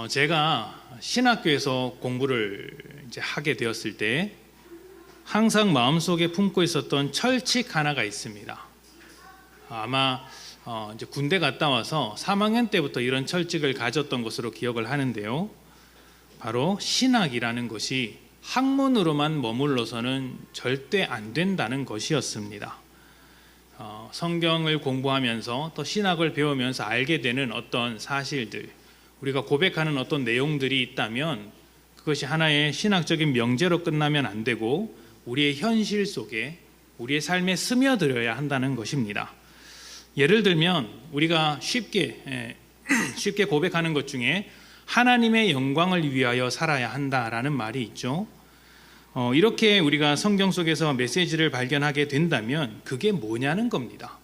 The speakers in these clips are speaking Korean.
제가 신학교에서 공부를 이제 하게 되었을 때 항상 마음속에 품고 있었던 철칙 하나가 있습니다. 아마 이제 군대 갔다 와서 3학년 때부터 이런 철칙을 가졌던 것으로 기억을 하는데요. 바로 신학이라는 것이 학문으로만 머물러서는 절대 안 된다는 것이었습니다. 성경을 공부하면서 또 신학을 배우면서 알게 되는 어떤 사실들, 우리가 고백하는 어떤 내용들이 있다면 그것이 하나의 신학적인 명제로 끝나면 안 되고 우리의 현실 속에 우리의 삶에 스며들어야 한다는 것입니다. 예를 들면 우리가 쉽게 고백하는 것 중에 하나님의 영광을 위하여 살아야 한다라는 말이 있죠. 이렇게 우리가 성경 속에서 메시지를 발견하게 된다면 그게 뭐냐는 겁니다.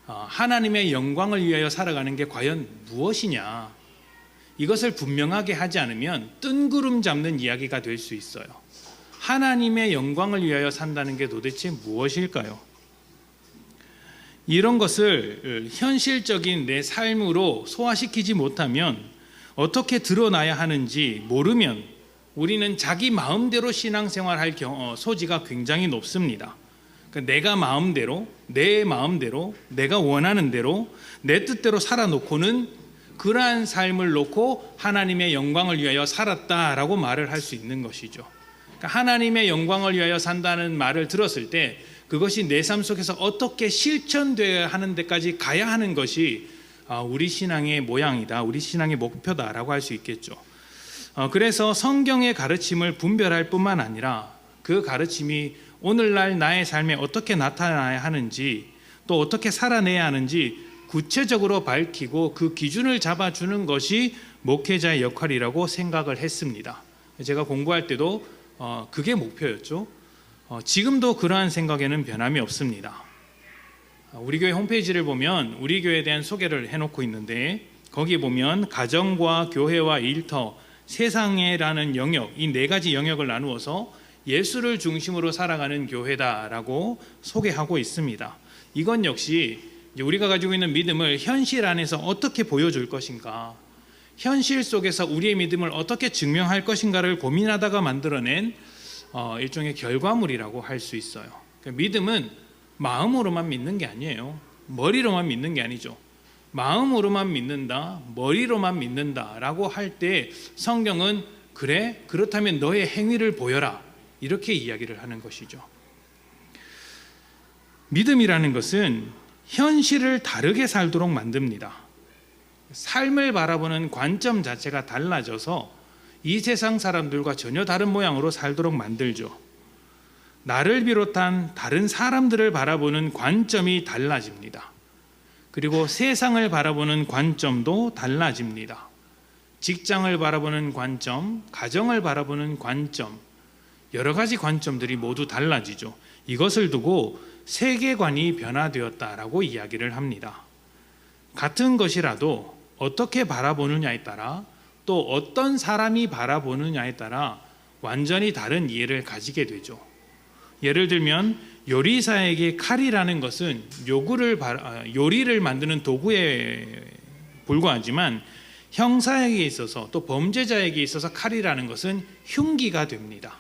하나님의 영광을 위하여 살아가는 게 과연 무엇이냐, 이것을 분명하게 하지 않으면 뜬구름 잡는 이야기가 될 수 있어요. 하나님의 영광을 위하여 산다는 게 도대체 무엇일까요? 이런 것을 현실적인 내 삶으로 소화시키지 못하면, 어떻게 드러나야 하는지 모르면 우리는 자기 마음대로 신앙생활할 소지가 굉장히 높습니다. 내가 마음대로, 내 마음대로, 내가 원하는 대로, 내 뜻대로 살아놓고는 그러한 삶을 놓고 하나님의 영광을 위하여 살았다라고 말을 할 수 있는 것이죠. 하나님의 영광을 위하여 산다는 말을 들었을 때 그것이 내 삶 속에서 어떻게 실천되어야 하는 데까지 가야 하는 것이 우리 신앙의 모양이다, 우리 신앙의 목표다라고 할 수 있겠죠. 그래서 성경의 가르침을 분별할 뿐만 아니라 그 가르침이 오늘날 나의 삶에 어떻게 나타나야 하는지, 또 어떻게 살아내야 하는지 구체적으로 밝히고 그 기준을 잡아주는 것이 목회자의 역할이라고 생각을 했습니다. 제가 공부할 때도 그게 목표였죠. 지금도 그러한 생각에는 변함이 없습니다. 우리 교회 홈페이지를 보면 우리 교회에 대한 소개를 해놓고 있는데, 거기 보면 가정과 교회와 일터, 세상에라는 영역, 이 네 가지 영역을 나누어서 예수를 중심으로 살아가는 교회다라고 소개하고 있습니다. 이건 역시 우리가 가지고 있는 믿음을 현실 안에서 어떻게 보여줄 것인가, 현실 속에서 우리의 믿음을 어떻게 증명할 것인가를 고민하다가 만들어낸 일종의 결과물이라고 할 수 있어요. 믿음은 마음으로만 믿는 게 아니에요. 머리로만 믿는 게 아니죠. 마음으로만 믿는다, 머리로만 믿는다라고 할 때 성경은 그래, 그렇다면 너의 행위를 보여라, 이렇게 이야기를 하는 것이죠. 믿음이라는 것은 현실을 다르게 살도록 만듭니다. 삶을 바라보는 관점 자체가 달라져서 이 세상 사람들과 전혀 다른 모양으로 살도록 만들죠. 나를 비롯한 다른 사람들을 바라보는 관점이 달라집니다. 그리고 세상을 바라보는 관점도 달라집니다. 직장을 바라보는 관점, 가정을 바라보는 관점, 여러 가지 관점들이 모두 달라지죠. 이것을 두고 세계관이 변화되었다라고 이야기를 합니다. 같은 것이라도 어떻게 바라보느냐에 따라, 또 어떤 사람이 바라보느냐에 따라 완전히 다른 이해를 가지게 되죠. 예를 들면 요리사에게 칼이라는 것은 요리를 만드는 도구에 불과하지만, 형사에게 있어서 또 범죄자에게 있어서 칼이라는 것은 흉기가 됩니다.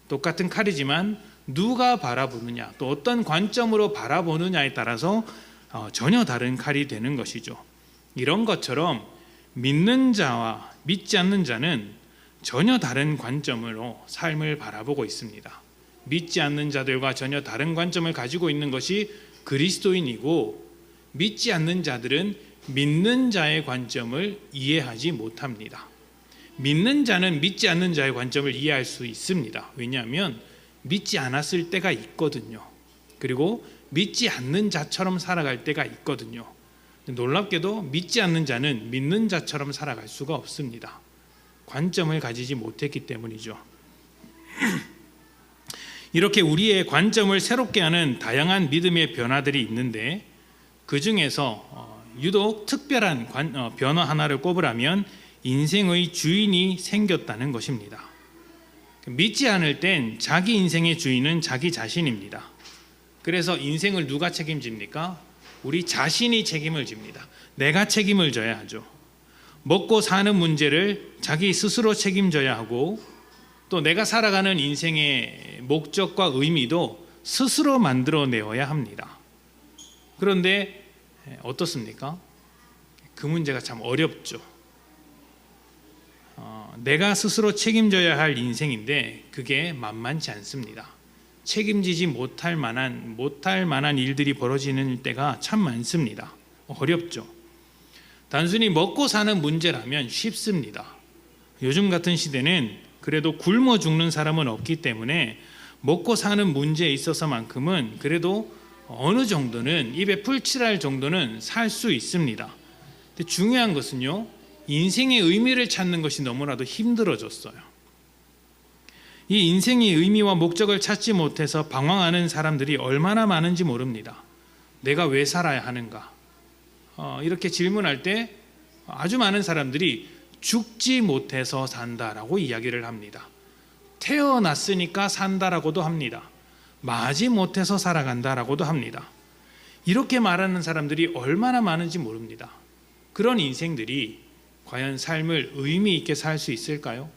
똑같은 칼이지만 누가 바라보느냐, 또 어떤 관점으로 바라보느냐에 따라서 전혀 다른 칼이 되는 것이죠. 이런 것처럼 믿는 자와 믿지 않는 자는 전혀 다른 관점으로 삶을 바라보고 있습니다. 믿지 않는 자들과 전혀 다른 관점을 가지고 있는 것이 그리스도인이고, 믿지 않는 자들은 믿는 자의 관점을 이해하지 못합니다. 믿는 자는 믿지 않는 자의 관점을 이해할 수 있습니다. 왜냐하면 믿지 않았을 때가 있거든요. 그리고 믿지 않는 자처럼 살아갈 때가 있거든요. 놀랍게도 믿지 않는 자는 믿는 자처럼 살아갈 수가 없습니다. 관점을 가지지 못했기 때문이죠. 이렇게 우리의 관점을 새롭게 하는 다양한 믿음의 변화들이 있는데, 그 중에서 유독 특별한 변화 하나를 꼽으라면 인생의 주인이 생겼다는 것입니다. 믿지 않을 땐 자기 인생의 주인은 자기 자신입니다. 그래서 인생을 누가 책임집니까? 우리 자신이 책임을 집니다. 내가 책임을 져야 하죠. 먹고 사는 문제를 자기 스스로 책임져야 하고 또 내가 살아가는 인생의 목적과 의미도 스스로 만들어내어야 합니다. 그런데 어떻습니까? 그 문제가 참 어렵죠. 내가 스스로 책임져야 할 인생인데 그게 만만치 않습니다. 책임지지 못할 만한 일들이 벌어지는 때가 참 많습니다. 어렵죠. 단순히 먹고 사는 문제라면 쉽습니다. 요즘 같은 시대는 그래도 굶어 죽는 사람은 없기 때문에 먹고 사는 문제에 있어서만큼은 그래도 어느 정도는 입에 풀칠할 정도는 살 수 있습니다. 근데 중요한 것은요, 인생의 의미를 찾는 것이 너무나도 힘들어졌어요. 이 인생의 의미와 목적을 찾지 못해서 방황하는 사람들이 얼마나 많은지 모릅니다. 내가 왜 살아야 하는가? 이렇게 질문할 때 아주 많은 사람들이 죽지 못해서 산다라고 이야기를 합니다. 태어났으니까 산다라고도 합니다. 마지 못해서 살아간다라고도 합니다. 이렇게 말하는 사람들이 얼마나 많은지 모릅니다. 그런 인생들이 과연 삶을 의미 있게 살 수 있을까요?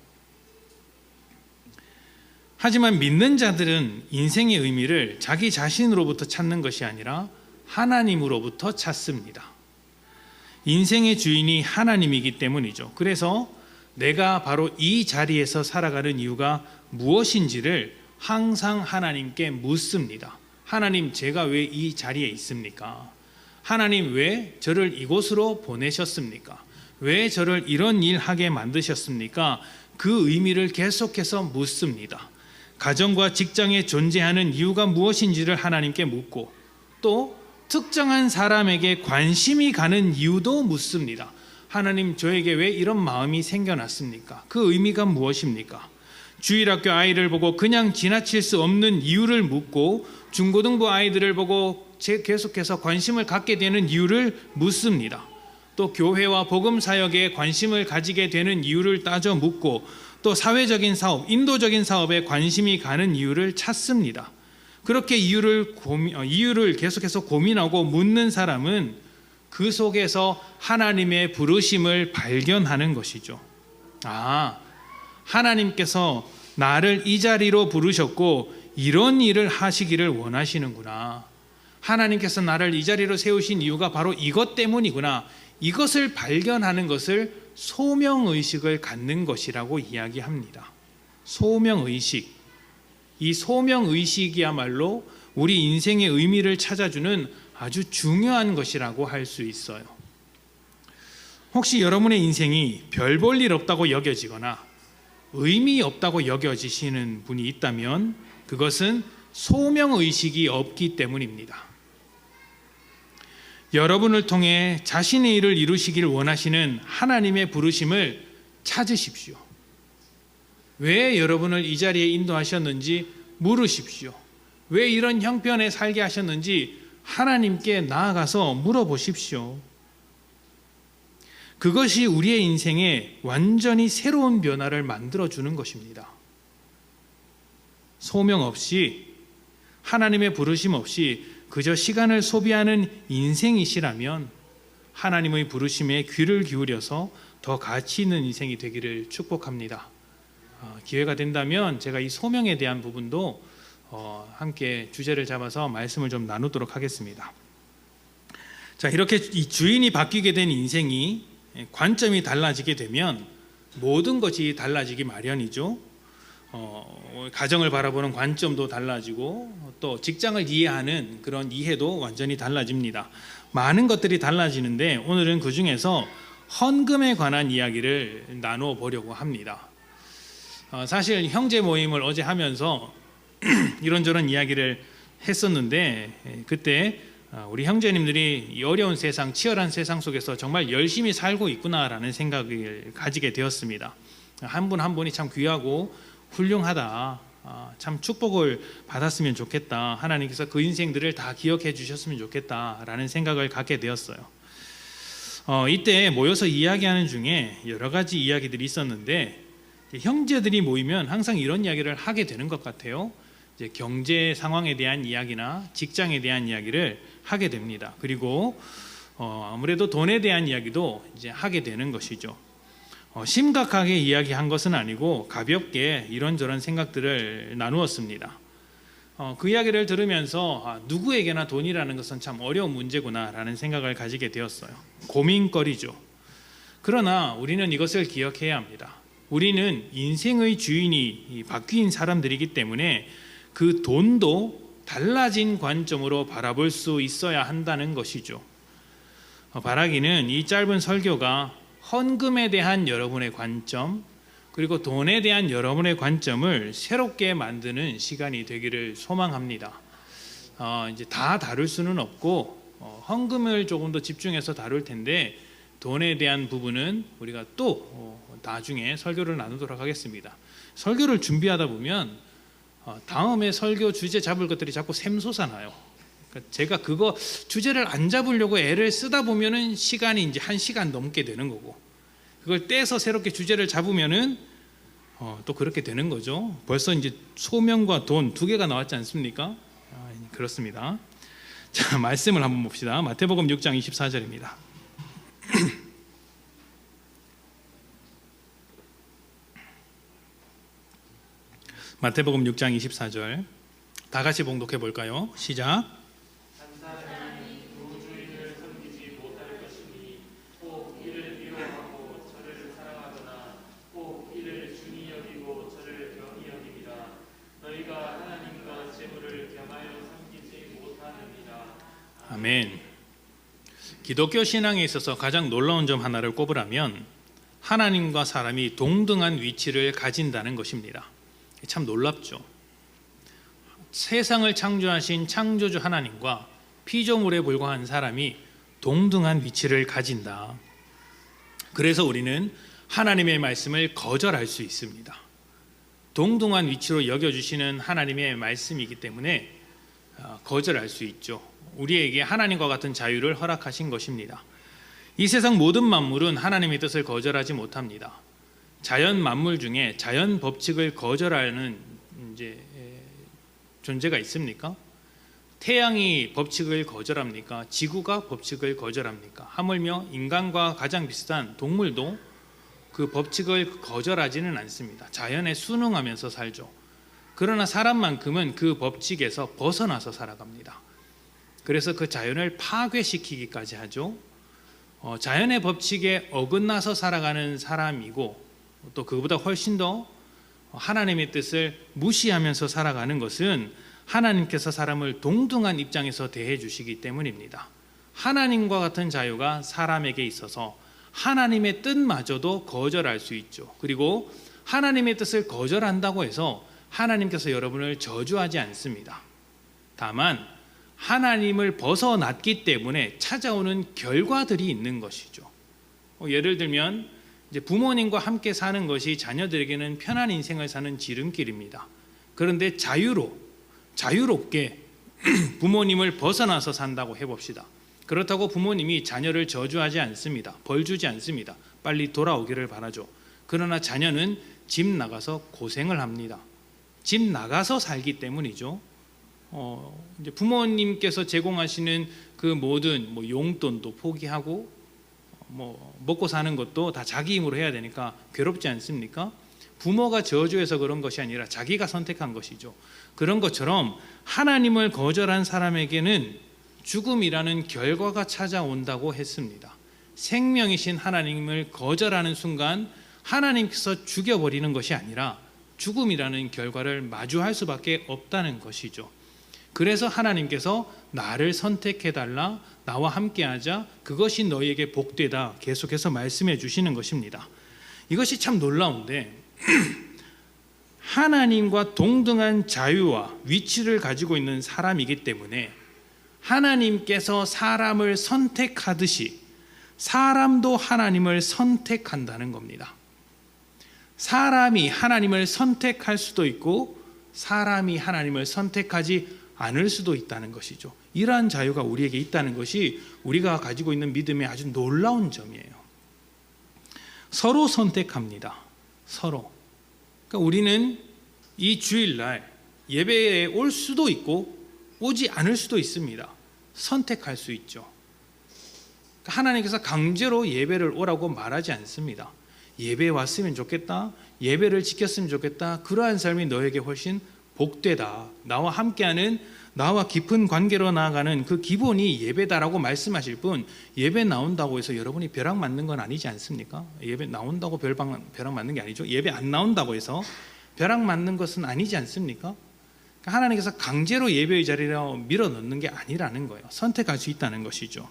하지만 믿는 자들은 인생의 의미를 자기 자신으로부터 찾는 것이 아니라 하나님으로부터 찾습니다. 인생의 주인이 하나님이기 때문이죠. 그래서 내가 바로 이 자리에서 살아가는 이유가 무엇인지를 항상 하나님께 묻습니다. 하나님, 제가 왜 이 자리에 있습니까? 하나님, 왜 저를 이곳으로 보내셨습니까? 왜 저를 이런 일 하게 만드셨습니까? 그 의미를 계속해서 묻습니다. 가정과 직장에 존재하는 이유가 무엇인지를 하나님께 묻고 또 특정한 사람에게 관심이 가는 이유도 묻습니다. 하나님, 저에게 왜 이런 마음이 생겨났습니까? 그 의미가 무엇입니까? 주일학교 아이를 보고 그냥 지나칠 수 없는 이유를 묻고 중고등부 아이들을 보고 계속해서 관심을 갖게 되는 이유를 묻습니다. 또 교회와 복음사역에 관심을 가지게 되는 이유를 따져 묻고 또 사회적인 사업, 인도적인 사업에 관심이 가는 이유를 찾습니다. 그렇게 이유를 계속해서 고민하고 묻는 사람은 그 속에서 하나님의 부르심을 발견하는 것이죠. 하나님께서 나를 이 자리로 부르셨고 이런 일을 하시기를 원하시는구나. 하나님께서 나를 이 자리로 세우신 이유가 바로 이것 때문이구나. 이것을 발견하는 것을 소명의식을 갖는 것이라고 이야기합니다. 소명의식. 이 소명의식이야말로 우리 인생의 의미를 찾아주는 아주 중요한 것이라고 할 수 있어요. 혹시 여러분의 인생이 별 볼 일 없다고 여겨지거나 의미 없다고 여겨지시는 분이 있다면 그것은 소명의식이 없기 때문입니다. 여러분을 통해 자신의 일을 이루시길 원하시는 하나님의 부르심을 찾으십시오. 왜 여러분을 이 자리에 인도하셨는지 물으십시오. 왜 이런 형편에 살게 하셨는지 하나님께 나아가서 물어보십시오. 그것이 우리의 인생에 완전히 새로운 변화를 만들어주는 것입니다. 소명 없이, 하나님의 부르심 없이 그저 시간을 소비하는 인생이시라면 하나님의 부르심에 귀를 기울여서 더 가치 있는 인생이 되기를 축복합니다. 기회가 된다면 제가 이 소명에 대한 부분도 함께 주제를 잡아서 말씀을 좀 나누도록 하겠습니다. 자, 이렇게 이 주인이 바뀌게 된 인생이 관점이 달라지게 되면 모든 것이 달라지기 마련이죠. 가정을 바라보는 관점도 달라지고 또 직장을 이해하는 그런 이해도 완전히 달라집니다. 많은 것들이 달라지는데 오늘은 그 중에서 헌금에 관한 이야기를 나누어 보려고 합니다. 사실 형제 모임을 어제 하면서 이런저런 이야기를 했었는데 그때 우리 형제님들이 이 어려운 세상, 치열한 세상 속에서 정말 열심히 살고 있구나라는 생각을 가지게 되었습니다. 한 분 한 분이 참 귀하고 훌륭하다, 참 축복을 받았으면 좋겠다, 하나님께서 그 인생들을 다 기억해 주셨으면 좋겠다라는 생각을 갖게 되었어요. 이때 모여서 이야기하는 중에 여러 가지 이야기들이 있었는데 형제들이 모이면 항상 이런 이야기를 하게 되는 것 같아요. 이제 경제 상황에 대한 이야기나 직장에 대한 이야기를 하게 됩니다. 그리고 아무래도 돈에 대한 이야기도 이제 하게 되는 것이죠. 심각하게 이야기한 것은 아니고 가볍게 이런저런 생각들을 나누었습니다. 그 이야기를 들으면서 누구에게나 돈이라는 것은 참 어려운 문제구나라는 생각을 가지게 되었어요. 고민거리죠. 그러나 우리는 이것을 기억해야 합니다. 우리는 인생의 주인이 바뀐 사람들이기 때문에 그 돈도 달라진 관점으로 바라볼 수 있어야 한다는 것이죠. 바라기는 이 짧은 설교가 헌금에 대한 여러분의 관점, 그리고 돈에 대한 여러분의 관점을 새롭게 만드는 시간이 되기를 소망합니다. 이제 다 다룰 수는 없고 헌금을 조금 더 집중해서 다룰 텐데 돈에 대한 부분은 우리가 또 나중에 설교를 나누도록 하겠습니다. 설교를 준비하다 보면 다음에 설교 주제 잡을 것들이 자꾸 샘솟아나요. 그러니까 제가 그거 주제를 안 잡으려고 애를 쓰다 보면은 시간이 이제 1시간 넘게 되는 거고, 그걸 떼서 새롭게 주제를 잡으면은 또 그렇게 되는 거죠. 벌써 이제 소명과 돈 두 개가 나왔지 않습니까? 그렇습니다. 자, 말씀을 한번 봅시다. 마태복음 6장 24절입니다. 마태복음 6장 24절 다 같이 봉독해 볼까요? 시작. 아멘. 기독교 신앙에 있어서 가장 놀라운 점 하나를 꼽으라면 하나님과 사람이 동등한 위치를 가진다는 것입니다. 참 놀랍죠. 세상을 창조하신 창조주 하나님과 피조물에 불과한 사람이 동등한 위치를 가진다. 그래서 우리는 하나님의 말씀을 거절할 수 있습니다. 동등한 위치로 여겨주시는 하나님의 말씀이기 때문에 거절할 수 있죠. 우리에게 하나님과 같은 자유를 허락하신 것입니다. 이 세상 모든 만물은 하나님의 뜻을 거절하지 못합니다. 자연 만물 중에 자연 법칙을 거절하는 존재가 있습니까? 태양이 법칙을 거절합니까? 지구가 법칙을 거절합니까? 하물며 인간과 가장 비슷한 동물도 그 법칙을 거절하지는 않습니다. 자연에 순응하면서 살죠. 그러나 사람만큼은 그 법칙에서 벗어나서 살아갑니다. 그래서 그 자연을 파괴시키기까지 하죠. 자연의 법칙에 어긋나서 살아가는 사람이고 또 그보다 훨씬 더 하나님의 뜻을 무시하면서 살아가는 것은 하나님께서 사람을 동등한 입장에서 대해 주시기 때문입니다. 하나님과 같은 자유가 사람에게 있어서 하나님의 뜻마저도 거절할 수 있죠. 그리고 하나님의 뜻을 거절한다고 해서 하나님께서 여러분을 저주하지 않습니다. 다만 하나님을 벗어났기 때문에 찾아오는 결과들이 있는 것이죠. 예를 들면 이제 부모님과 함께 사는 것이 자녀들에게는 편한 인생을 사는 지름길입니다. 그런데 자유롭게 부모님을 벗어나서 산다고 해봅시다. 그렇다고 부모님이 자녀를 저주하지 않습니다. 벌 주지 않습니다. 빨리 돌아오기를 바라죠. 그러나 자녀는 집 나가서 고생을 합니다. 집 나가서 살기 때문이죠. 이제 부모님께서 제공하시는 그 모든 용돈도 포기하고 먹고 사는 것도 다 자기 힘으로 해야 되니까 괴롭지 않습니까? 부모가 저주해서 그런 것이 아니라 자기가 선택한 것이죠. 그런 것처럼 하나님을 거절한 사람에게는 죽음이라는 결과가 찾아온다고 했습니다. 생명이신 하나님을 거절하는 순간 하나님께서 죽여버리는 것이 아니라 죽음이라는 결과를 마주할 수밖에 없다는 것이죠. 그래서 하나님께서 나를 선택해달라, 나와 함께하자, 그것이 너희에게 복되다 계속해서 말씀해 주시는 것입니다. 이것이 참 놀라운데 하나님과 동등한 자유와 위치를 가지고 있는 사람이기 때문에 하나님께서 사람을 선택하듯이 사람도 하나님을 선택한다는 겁니다. 사람이 하나님을 선택할 수도 있고 사람이 하나님을 선택하지 않을 수도 있다는 것이죠. 이러한 자유가 우리에게 있다는 것이 우리가 가지고 있는 믿음의 아주 놀라운 점이에요. 서로 선택합니다. 서로. 그러니까 우리는 이 주일날 예배에 올 수도 있고 오지 않을 수도 있습니다. 선택할 수 있죠. 하나님께서 강제로 예배를 오라고 말하지 않습니다. 예배에 왔으면 좋겠다, 예배를 지켰으면 좋겠다, 그러한 삶이 너에게 훨씬 복되다, 나와 함께하는, 나와 깊은 관계로 나아가는 그 기본이 예배다라고 말씀하실 뿐, 예배 나온다고 해서 여러분이 벼락 맞는 건 아니지 않습니까? 예배 나온다고 벼락 맞는 게 아니죠. 예배 안 나온다고 해서 벼락 맞는 것은 아니지 않습니까? 하나님께서 강제로 예배의 자리로 밀어넣는 게 아니라는 거예요. 선택할 수 있다는 것이죠.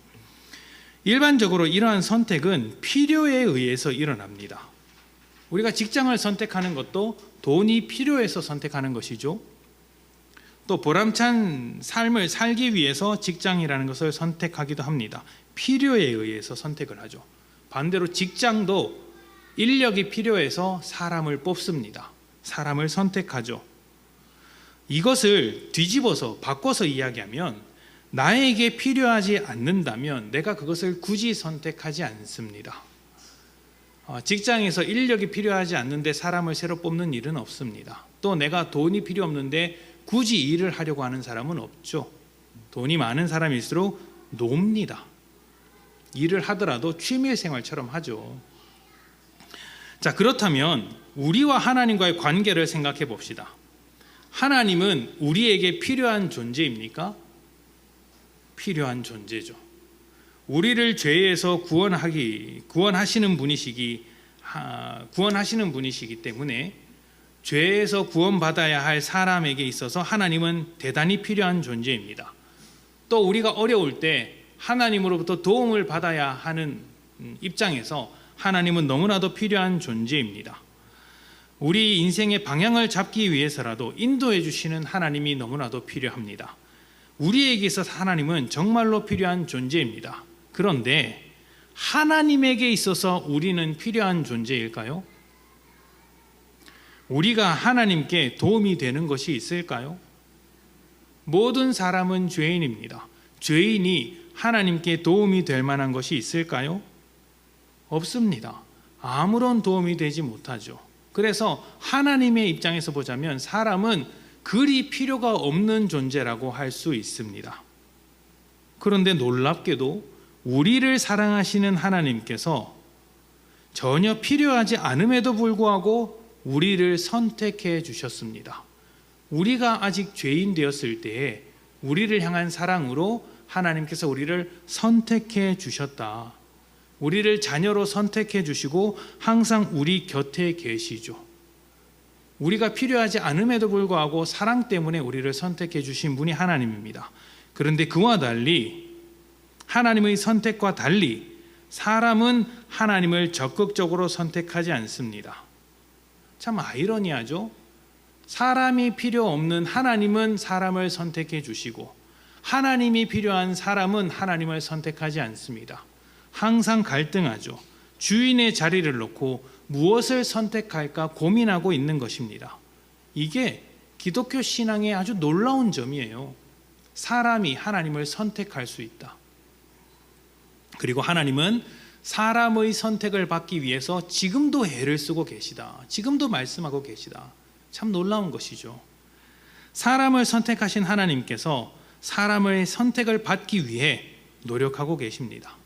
일반적으로 이러한 선택은 필요에 의해서 일어납니다. 우리가 직장을 선택하는 것도 돈이 필요해서 선택하는 것이죠. 또 보람찬 삶을 살기 위해서 직장이라는 것을 선택하기도 합니다. 필요에 의해서 선택을 하죠. 반대로 직장도 인력이 필요해서 사람을 뽑습니다. 사람을 선택하죠. 이것을 뒤집어서 바꿔서 이야기하면, 나에게 필요하지 않는다면 내가 그것을 굳이 선택하지 않습니다. 직장에서 인력이 필요하지 않는데 사람을 새로 뽑는 일은 없습니다. 또 내가 돈이 필요 없는데 굳이 일을 하려고 하는 사람은 없죠. 돈이 많은 사람일수록 놉니다. 일을 하더라도 취미생활처럼 하죠. 자, 그렇다면 우리와 하나님과의 관계를 생각해 봅시다. 하나님은 우리에게 필요한 존재입니까? 필요한 존재죠. 우리를 죄에서 구원하시는 분이시기 때문에 죄에서 구원받아야 할 사람에게 있어서 하나님은 대단히 필요한 존재입니다. 또 우리가 어려울 때 하나님으로부터 도움을 받아야 하는 입장에서 하나님은 너무나도 필요한 존재입니다. 우리 인생의 방향을 잡기 위해서라도 인도해 주시는 하나님이 너무나도 필요합니다. 우리에게 있어서 하나님은 정말로 필요한 존재입니다. 그런데 하나님에게 있어서 우리는 필요한 존재일까요? 우리가 하나님께 도움이 되는 것이 있을까요? 모든 사람은 죄인입니다. 죄인이 하나님께 도움이 될 만한 것이 있을까요? 없습니다. 아무런 도움이 되지 못하죠. 그래서 하나님의 입장에서 보자면 사람은 그리 필요가 없는 존재라고 할 수 있습니다. 그런데 놀랍게도 우리를 사랑하시는 하나님께서 전혀 필요하지 않음에도 불구하고 우리를 선택해 주셨습니다. 우리가 아직 죄인 되었을 때에 우리를 향한 사랑으로 하나님께서 우리를 선택해 주셨다. 우리를 자녀로 선택해 주시고 항상 우리 곁에 계시죠. 우리가 필요하지 않음에도 불구하고 사랑 때문에 우리를 선택해 주신 분이 하나님입니다. 그런데 그와 달리, 하나님의 선택과 달리 사람은 하나님을 적극적으로 선택하지 않습니다. 참 아이러니하죠. 사람이 필요 없는 하나님은 사람을 선택해 주시고, 하나님이 필요한 사람은 하나님을 선택하지 않습니다. 항상 갈등하죠. 주인의 자리를 놓고 무엇을 선택할까 고민하고 있는 것입니다. 이게 기독교 신앙의 아주 놀라운 점이에요. 사람이 하나님을 선택할 수 있다. 그리고 하나님은 사람의 선택을 받기 위해서 지금도 애를 쓰고 계시다. 지금도 말씀하고 계시다. 참 놀라운 것이죠. 사람을 선택하신 하나님께서 사람의 선택을 받기 위해 노력하고 계십니다.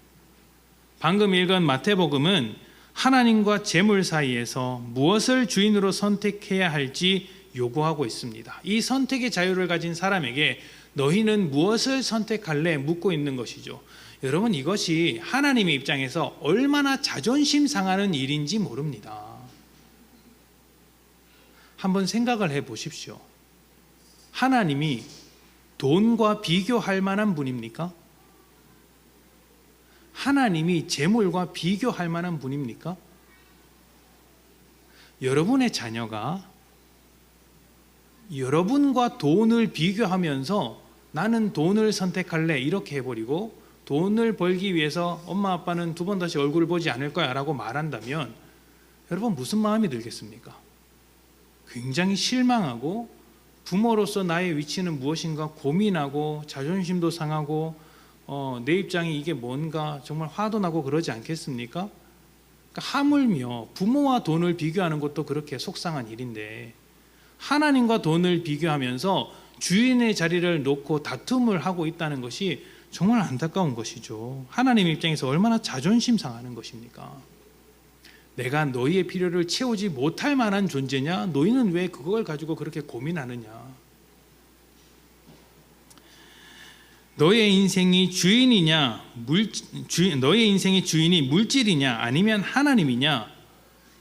방금 읽은 마태복음은 하나님과 재물 사이에서 무엇을 주인으로 선택해야 할지 요구하고 있습니다. 이 선택의 자유를 가진 사람에게 너희는 무엇을 선택할래? 묻고 있는 것이죠. 여러분, 이것이 하나님의 입장에서 얼마나 자존심 상하는 일인지 모릅니다. 한번 생각을 해 보십시오. 하나님이 돈과 비교할 만한 분입니까? 하나님이 재물과 비교할 만한 분입니까? 여러분의 자녀가 여러분과 돈을 비교하면서 나는 돈을 선택할래 이렇게 해버리고 돈을 벌기 위해서 엄마 아빠는 두 번 다시 얼굴을 보지 않을 거야 라고 말한다면 여러분 무슨 마음이 들겠습니까? 굉장히 실망하고 부모로서 나의 위치는 무엇인가 고민하고 자존심도 상하고 내 입장이 이게 뭔가 정말 화도 나고 그러지 않겠습니까? 그러니까 하물며 부모와 돈을 비교하는 것도 그렇게 속상한 일인데 하나님과 돈을 비교하면서 주인의 자리를 놓고 다툼을 하고 있다는 것이 정말 안타까운 것이죠. 하나님 입장에서 얼마나 자존심 상하는 것입니까? 내가 너희의 필요를 채우지 못할 만한 존재냐? 너희는 왜 그걸 가지고 그렇게 고민하느냐? 너의 인생이 너의 인생의 주인이 물질이냐 아니면 하나님이냐,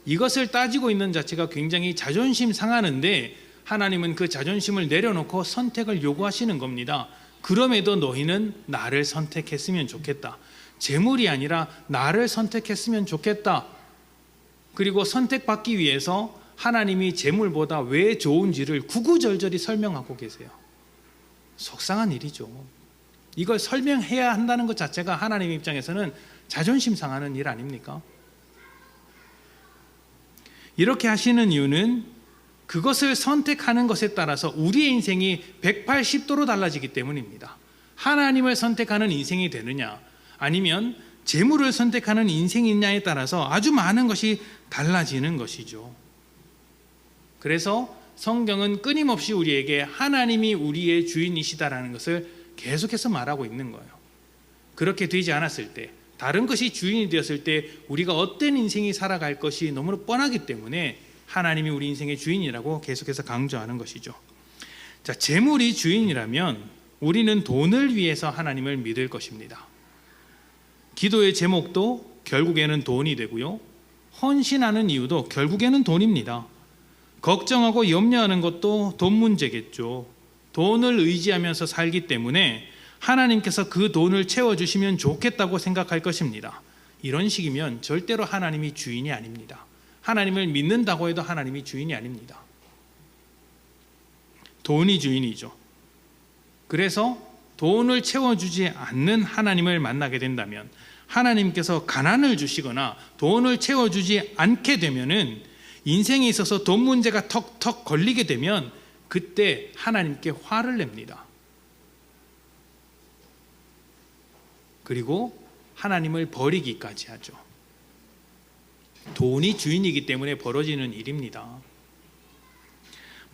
이것을 따지고 있는 자체가 굉장히 자존심 상하는데, 하나님은 그 자존심을 내려놓고 선택을 요구하시는 겁니다. 그럼에도 너희는 나를 선택했으면 좋겠다. 재물이 아니라 나를 선택했으면 좋겠다. 그리고 선택받기 위해서 하나님이 재물보다 왜 좋은지를 구구절절히 설명하고 계세요. 속상한 일이죠. 이걸 설명해야 한다는 것 자체가 하나님 입장에서는 자존심 상하는 일 아닙니까? 이렇게 하시는 이유는 그것을 선택하는 것에 따라서 우리의 인생이 180도로 달라지기 때문입니다. 하나님을 선택하는 인생이 되느냐 아니면 재물을 선택하는 인생이냐에 따라서 아주 많은 것이 달라지는 것이죠. 그래서 성경은 끊임없이 우리에게 하나님이 우리의 주인이시다라는 것을 계속해서 말하고 있는 거예요. 그렇게 되지 않았을 때, 다른 것이 주인이 되었을 때 우리가 어떤 인생이 살아갈 것이 너무나 뻔하기 때문에 하나님이 우리 인생의 주인이라고 계속해서 강조하는 것이죠. 자, 재물이 주인이라면 우리는 돈을 위해서 하나님을 믿을 것입니다. 기도의 제목도 결국에는 돈이 되고요, 헌신하는 이유도 결국에는 돈입니다. 걱정하고 염려하는 것도 돈 문제겠죠. 돈을 의지하면서 살기 때문에 하나님께서 그 돈을 채워주시면 좋겠다고 생각할 것입니다. 이런 식이면 절대로 하나님이 주인이 아닙니다. 하나님을 믿는다고 해도 하나님이 주인이 아닙니다. 돈이 주인이죠. 그래서 돈을 채워주지 않는 하나님을 만나게 된다면, 하나님께서 가난을 주시거나 돈을 채워주지 않게 되면은 인생에 있어서 돈 문제가 턱턱 걸리게 되면 그때 하나님께 화를 냅니다. 그리고 하나님을 버리기까지 하죠. 돈이 주인이기 때문에 벌어지는 일입니다.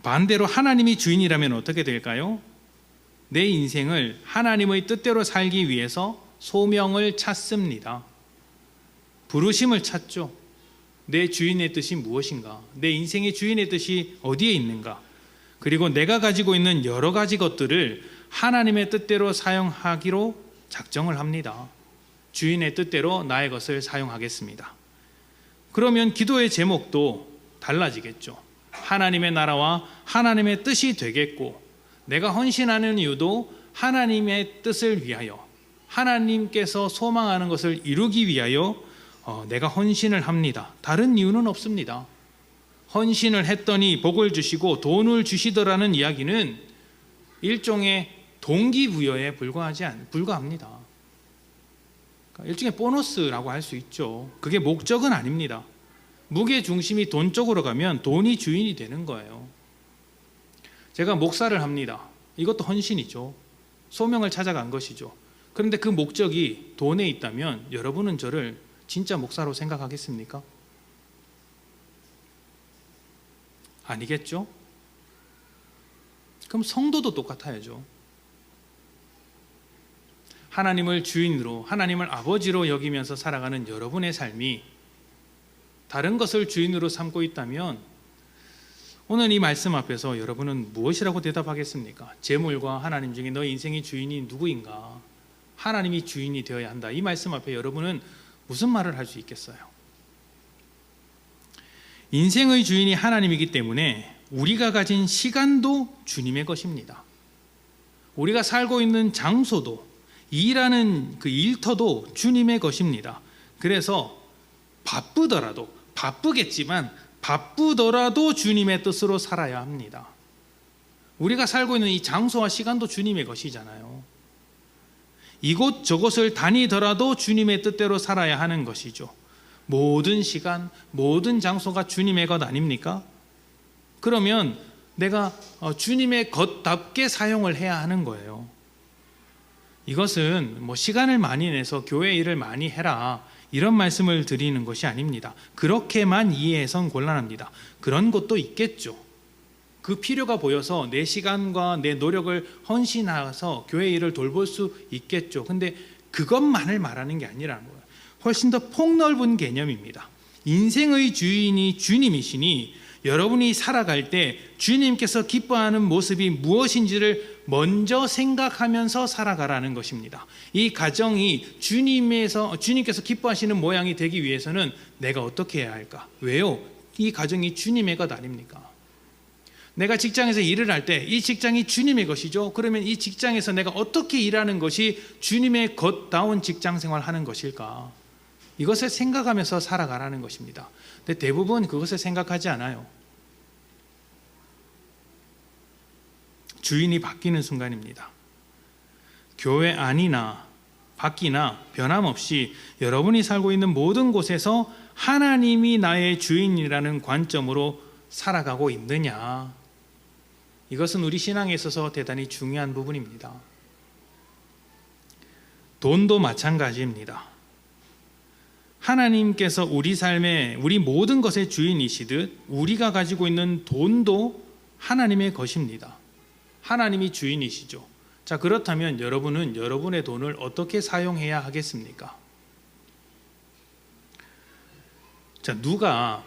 반대로 하나님이 주인이라면 어떻게 될까요? 내 인생을 하나님의 뜻대로 살기 위해서 소명을 찾습니다. 부르심을 찾죠. 내 주인의 뜻이 무엇인가? 내 인생의 주인의 뜻이 어디에 있는가? 그리고 내가 가지고 있는 여러 가지 것들을 하나님의 뜻대로 사용하기로 작정을 합니다. 주인의 뜻대로 나의 것을 사용하겠습니다. 그러면 기도의 제목도 달라지겠죠. 하나님의 나라와 하나님의 뜻이 되겠고, 내가 헌신하는 이유도 하나님의 뜻을 위하여, 하나님께서 소망하는 것을 이루기 위하여 내가 헌신을 합니다. 다른 이유는 없습니다. 헌신을 했더니 복을 주시고 돈을 주시더라는 이야기는 일종의 동기부여에 불과합니다. 일종의 보너스라고 할 수 있죠. 그게 목적은 아닙니다. 무게 중심이 돈 쪽으로 가면 돈이 주인이 되는 거예요. 제가 목사를 합니다. 이것도 헌신이죠. 소명을 찾아간 것이죠. 그런데 그 목적이 돈에 있다면 여러분은 저를 진짜 목사로 생각하겠습니까? 아니겠죠? 그럼 성도도 똑같아야죠. 하나님을 주인으로, 하나님을 아버지로 여기면서 살아가는 여러분의 삶이 다른 것을 주인으로 삼고 있다면 오늘 이 말씀 앞에서 여러분은 무엇이라고 대답하겠습니까? 재물과 하나님 중에 너 인생의 주인이 누구인가? 하나님이 주인이 되어야 한다. 이 말씀 앞에 여러분은 무슨 말을 할 수 있겠어요? 인생의 주인이 하나님이기 때문에 우리가 가진 시간도 주님의 것입니다. 우리가 살고 있는 장소도, 일하는 그 일터도 주님의 것입니다. 그래서 바쁘더라도 주님의 뜻으로 살아야 합니다. 우리가 살고 있는 이 장소와 시간도 주님의 것이잖아요. 이곳 저곳을 다니더라도 주님의 뜻대로 살아야 하는 것이죠. 모든 시간, 모든 장소가 주님의 것 아닙니까? 그러면 내가 주님의 것답게 사용을 해야 하는 거예요. 이것은 시간을 많이 내서 교회 일을 많이 해라, 이런 말씀을 드리는 것이 아닙니다. 그렇게만 이해해선 곤란합니다. 그런 것도 있겠죠. 그 필요가 보여서 내 시간과 내 노력을 헌신해서 교회 일을 돌볼 수 있겠죠. 근데 그것만을 말하는 게 아니라는 거예요. 훨씬 더 폭넓은 개념입니다. 인생의 주인이 주님이시니 여러분이 살아갈 때 주님께서 기뻐하는 모습이 무엇인지를 먼저 생각하면서 살아가라는 것입니다. 이 가정이 주님께서 기뻐하시는 모양이 되기 위해서는 내가 어떻게 해야 할까? 왜요? 이 가정이 주님의 것 아닙니까? 내가 직장에서 일을 할 때 이 직장이 주님의 것이죠. 그러면 이 직장에서 내가 어떻게 일하는 것이 주님의 것다운 직장 생활하는 것일까? 이것을 생각하면서 살아가라는 것입니다. 근데 대부분 그것을 생각하지 않아요. 주인이 바뀌는 순간입니다. 교회 안이나 밖이나 변함없이 여러분이 살고 있는 모든 곳에서 하나님이 나의 주인이라는 관점으로 살아가고 있느냐? 이것은 우리 신앙에 있어서 대단히 중요한 부분입니다. 돈도 마찬가지입니다. 하나님께서 우리 삶의 우리 모든 것의 주인이시듯 우리가 가지고 있는 돈도 하나님의 것입니다. 하나님이 주인이시죠. 자, 그렇다면 여러분은 여러분의 돈을 어떻게 사용해야 하겠습니까? 자, 누가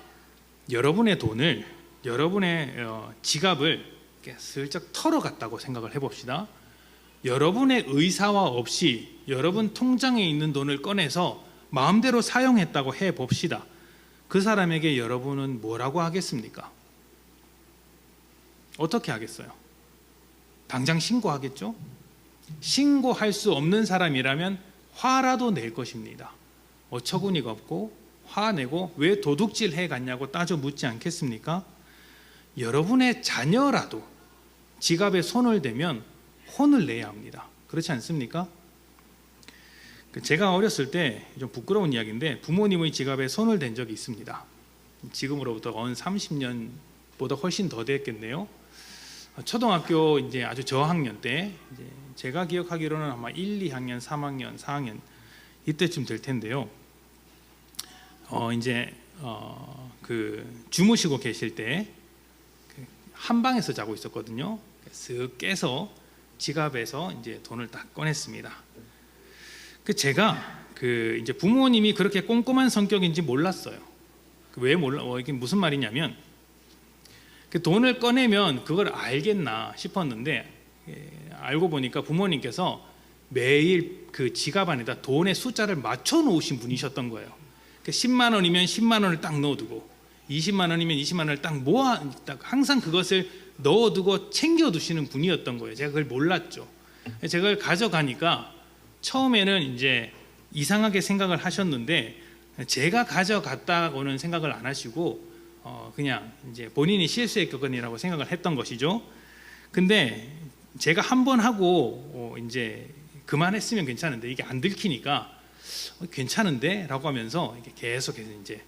여러분의 돈을, 여러분의 지갑을 이렇게 슬쩍 털어갔다고 생각을 해봅시다. 여러분의 의사와 없이 여러분 통장에 있는 돈을 꺼내서 마음대로 사용했다고 해봅시다. 그 사람에게 여러분은 뭐라고 하겠습니까? 어떻게 하겠어요? 당장 신고하겠죠? 신고할 수 없는 사람이라면 화라도 낼 것입니다. 어처구니가 없고 화내고 왜 도둑질 해갔냐고 따져 묻지 않겠습니까? 여러분의 자녀라도 지갑에 손을 대면 혼을 내야 합니다. 그렇지 않습니까? 제가 어렸을 때 좀 부끄러운 이야기인데 부모님의 지갑에 손을 댄 적이 있습니다. 지금으로부터 30년보다 훨씬 더 됐겠네요. 초등학교 이제 아주 저학년 때 이제 제가 기억하기로는 아마 1, 2학년, 3학년, 4학년 이때쯤 될 텐데요. 그 주무시고 계실 때 한 방에서 자고 있었거든요. 쓱 깨서 지갑에서 이제 돈을 딱 꺼냈습니다. 제가 이제 부모님이 그렇게 꼼꼼한 성격인지 몰랐어요. 왜 몰라? 이게 무슨 말이냐면 그 돈을 꺼내면 그걸 알겠나 싶었는데 알고 보니까 부모님께서 매일 그 지갑 안에다 돈의 숫자를 맞춰 놓으신 분이셨던 거예요. 10만 원이면 10만 원을 딱 넣어두고 20만 원이면 20만 원을 딱 항상 그것을 넣어두고 챙겨두시는 분이었던 거예요. 제가 그걸 몰랐죠. 제가 그걸 가져가니까 처음에는 이제 이상하게 생각을 하셨는데 제가 가져갔다고는 생각을 안 하시고 그냥 이제 본인이 실수했거니라고 생각을 했던 것이죠. 근데 제가 한 번 하고 이제 그만했으면 괜찮은데 이게 안 들키니까 괜찮은데라고 하면서 이게 계속해서 이제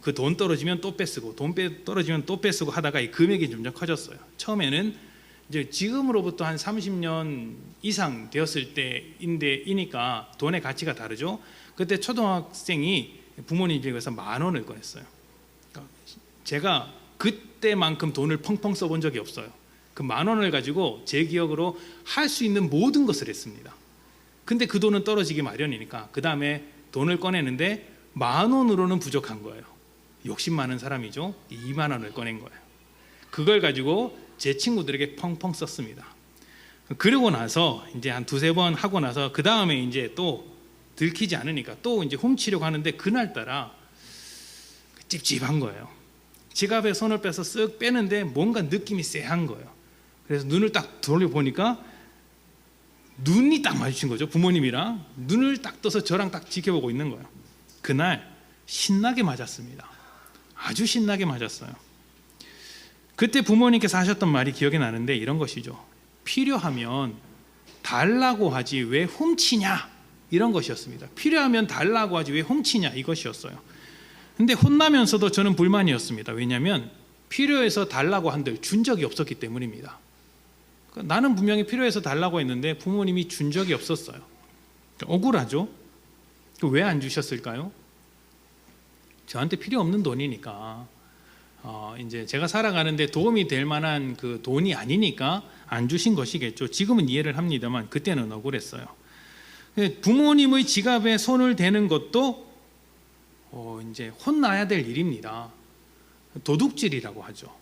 그 돈 떨어지면 또 뺏쓰고 돈 떨어지면 또 뺏쓰고 하다가 이 금액이 점점 커졌어요. 처음에는 이제 지금으로부터 한 30년 이상 되었을 때이니까 돈의 가치가 다르죠. 그때 초등학생이 부모님 집에서 10,000원을 꺼냈어요. 그러니까 제가 그때만큼 돈을 펑펑 써본 적이 없어요. 그 10,000원을 가지고 제 기억으로 할 수 있는 모든 것을 했습니다. 근데 그 돈은 떨어지기 마련이니까 그 다음에 돈을 꺼내는데 10,000원으로는 부족한 거예요. 욕심 많은 사람이죠. 2만 원을 꺼낸 거예요. 그걸 가지고 제 친구들에게 펑펑 썼습니다. 그러고 나서 이제 한 2-3번 하고 나서 그 다음에 이제 또 들키지 않으니까 또 이제 훔치려고 하는데 그날따라 찝찝한 거예요. 지갑에 손을 빼서 쓱 빼는데 뭔가 느낌이 쎄한 거예요. 그래서 눈을 딱 돌려보니까 눈이 딱 마주친 거죠. 부모님이랑 눈을 딱 떠서 저랑 딱 지켜보고 있는 거예요. 그날 신나게 맞았습니다. 아주 신나게 맞았어요. 그때 부모님께서 하셨던 말이 기억이 나는데 이런 것이죠. 필요하면 달라고 하지 왜 훔치냐, 이런 것이었습니다. 필요하면 달라고 하지 왜 훔치냐, 이것이었어요. 근데 혼나면서도 저는 불만이었습니다. 왜냐하면 필요해서 달라고 한들 준 적이 없었기 때문입니다. 나는 분명히 필요해서 달라고 했는데 부모님이 준 적이 없었어요. 억울하죠? 왜 안 주셨을까요? 저한테 필요 없는 돈이니까 이제 제가 살아가는데 도움이 될 만한 그 돈이 아니니까 안 주신 것이겠죠. 지금은 이해를 합니다만 그때는 억울했어요. 부모님의 지갑에 손을 대는 것도 이제 혼나야 될 일입니다. 도둑질이라고 하죠.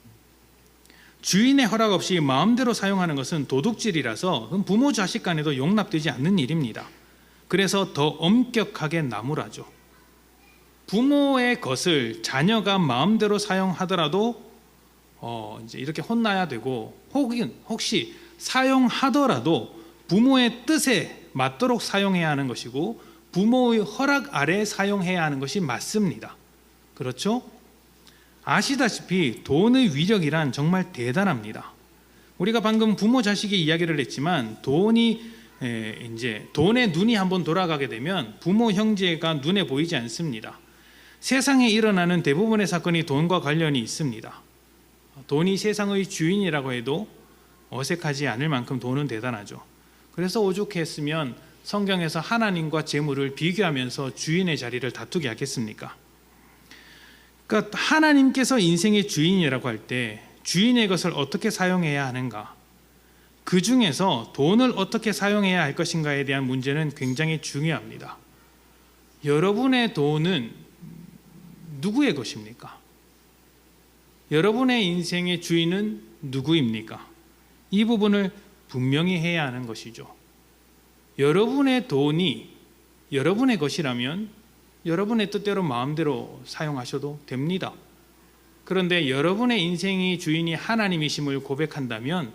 주인의 허락 없이 마음대로 사용하는 것은 도둑질이라서 부모 자식 간에도 용납되지 않는 일입니다. 그래서 더 엄격하게 나무라죠. 부모의 것을 자녀가 마음대로 사용하더라도 이제 이렇게 혼나야 되고, 혹시 사용하더라도 부모의 뜻에 맞도록 사용해야 하는 것이고 부모의 허락 아래 사용해야 하는 것이 맞습니다. 그렇죠? 아시다시피 돈의 위력이란 정말 대단합니다. 우리가 방금 부모 자식의 이야기를 했지만 이제 돈에 눈이 한번 돌아가게 되면 부모 형제가 눈에 보이지 않습니다. 세상에 일어나는 대부분의 사건이 돈과 관련이 있습니다. 돈이 세상의 주인이라고 해도 어색하지 않을 만큼 돈은 대단하죠. 그래서 오죽했으면 성경에서 하나님과 재물을 비교하면서 주인의 자리를 다투게 하겠습니까? 그러니까 하나님께서 인생의 주인이라고 할 때 주인의 것을 어떻게 사용해야 하는가, 그 중에서 돈을 어떻게 사용해야 할 것인가에 대한 문제는 굉장히 중요합니다. 여러분의 돈은 누구의 것입니까? 여러분의 인생의 주인은 누구입니까? 이 부분을 분명히 해야 하는 것이죠. 여러분의 돈이 여러분의 것이라면 여러분의 뜻대로 마음대로 사용하셔도 됩니다. 그런데 여러분의 인생의 주인이 하나님이심을 고백한다면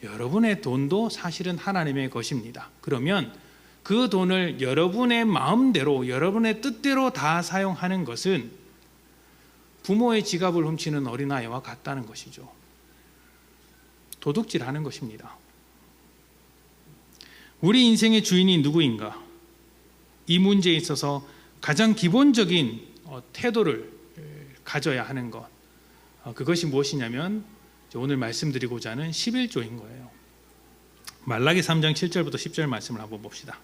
여러분의 돈도 사실은 하나님의 것입니다. 그러면 그 돈을 여러분의 마음대로 여러분의 뜻대로 다 사용하는 것은 부모의 지갑을 훔치는 어린아이와 같다는 것이죠. 도둑질하는 것입니다. 우리 인생의 주인이 누구인가? 이 문제에 있어서 가장 기본적인 태도를 가져야 하는 것, 그것이 무엇이냐면 오늘 말씀드리고자 하는 11조인 거예요. 말라기 3장 7절부터 10절 말씀을 한번 봅시다.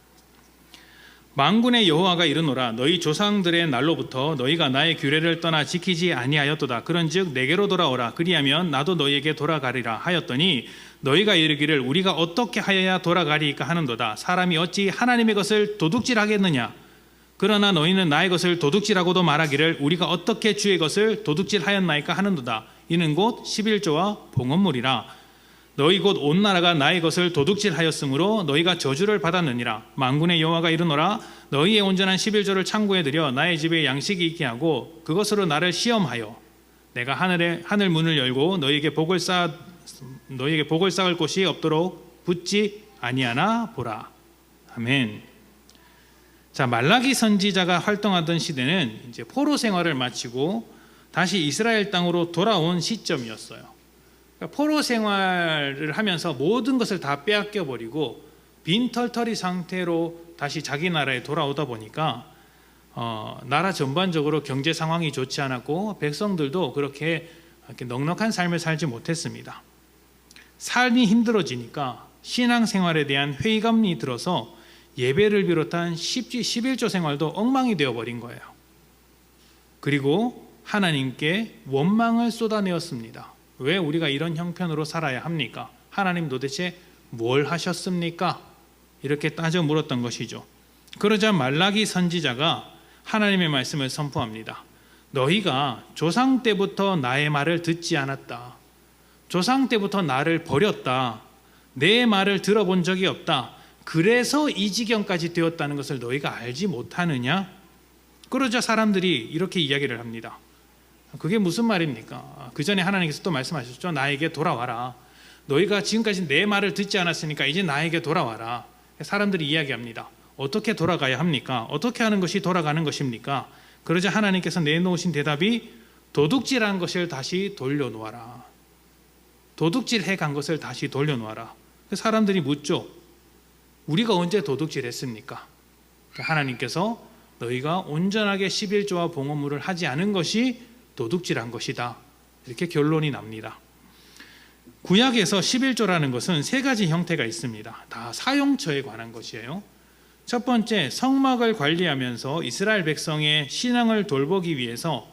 만군의 여호와가 이르노라, 너희 조상들의 날로부터 너희가 나의 규례를 떠나 지키지 아니하였도다. 그런즉 내게로 돌아오라, 그리하면 나도 너희에게 돌아가리라 하였더니 너희가 이르기를 우리가 어떻게 하여야 돌아가리이까 하는도다. 사람이 어찌 하나님의 것을 도둑질하겠느냐? 그러나 너희는 나의 것을 도둑질하고도 말하기를 우리가 어떻게 주의 것을 도둑질하였나이까 하는도다. 이는 곧 11조와 봉헌물이라. 너희 곧 온 나라가 나의 것을 도둑질하였으므로 너희가 저주를 받았느니라. 만군의 여호와가 이르노라, 너희의 온전한 11조를 창고에 들여 나의 집에 양식이 있게 하고 그것으로 나를 시험하여 내가 하늘 문을 열고 너희에게 복을 쌓을 곳이 없도록 붙지 아니하나 보라. 아멘. 자, 말라기 선지자가 활동하던 시대는 이제 포로 생활을 마치고 다시 이스라엘 땅으로 돌아온 시점이었어요. 그러니까 포로 생활을 하면서 모든 것을 다 빼앗겨 버리고 빈털터리 상태로 다시 자기 나라에 돌아오다 보니까 나라 전반적으로 경제 상황이 좋지 않았고 백성들도 그렇게 넉넉한 삶을 살지 못했습니다. 삶이 힘들어지니까 신앙생활에 대한 회의감이 들어서 예배를 비롯한 11조 생활도 엉망이 되어버린 거예요. 그리고 하나님께 원망을 쏟아내었습니다. 왜 우리가 이런 형편으로 살아야 합니까? 하나님 도대체 뭘 하셨습니까? 이렇게 따져 물었던 것이죠. 그러자 말라기 선지자가 하나님의 말씀을 선포합니다. 너희가 조상 때부터 나의 말을 듣지 않았다. 조상 때부터 나를 버렸다. 내 말을 들어본 적이 없다. 그래서 이 지경까지 되었다는 것을 너희가 알지 못하느냐? 그러자 사람들이 이렇게 이야기를 합니다. 그게 무슨 말입니까? 그 전에 하나님께서 또 말씀하셨죠. 나에게 돌아와라. 너희가 지금까지 내 말을 듣지 않았으니까 이제 나에게 돌아와라. 사람들이 이야기합니다. 어떻게 돌아가야 합니까? 어떻게 하는 것이 돌아가는 것입니까? 그러자 하나님께서 내놓으신 대답이 도둑질한 것을 다시 돌려놓아라. 도둑질해 간 것을 다시 돌려놓아라. 사람들이 묻죠. 우리가 언제 도둑질했습니까? 하나님께서 너희가 온전하게 11조와 봉헌물을 하지 않은 것이 도둑질한 것이다. 이렇게 결론이 납니다. 구약에서 11조라는 것은 세 가지 형태가 있습니다. 다 사용처에 관한 것이에요. 첫 번째, 성막을 관리하면서 이스라엘 백성의 신앙을 돌보기 위해서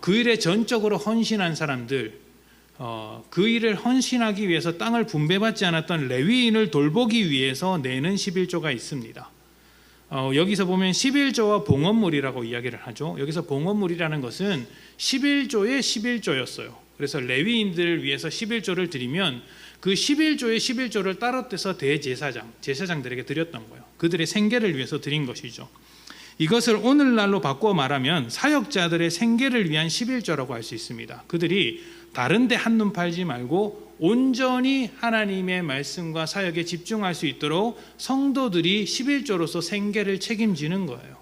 그 일에 전적으로 헌신한 사람들, 그 일을 헌신하기 위해서 땅을 분배받지 않았던 레위인을 돌보기 위해서 내는 11조가 있습니다. 여기서 보면 11조와 봉헌물이라고 이야기를 하죠. 여기서 봉헌물이라는 것은 11조의 11조였어요. 그래서 레위인들을 위해서 11조를 드리면 그 11조의 11조를 따로 떼서 제사장들에게 드렸던 거예요. 그들의 생계를 위해서 드린 것이죠. 이것을 오늘날로 바꿔 말하면 사역자들의 생계를 위한 11조라고 할 수 있습니다. 그들이 다른 데 한눈 팔지 말고 온전히 하나님의 말씀과 사역에 집중할 수 있도록 성도들이 11조로서 생계를 책임지는 거예요.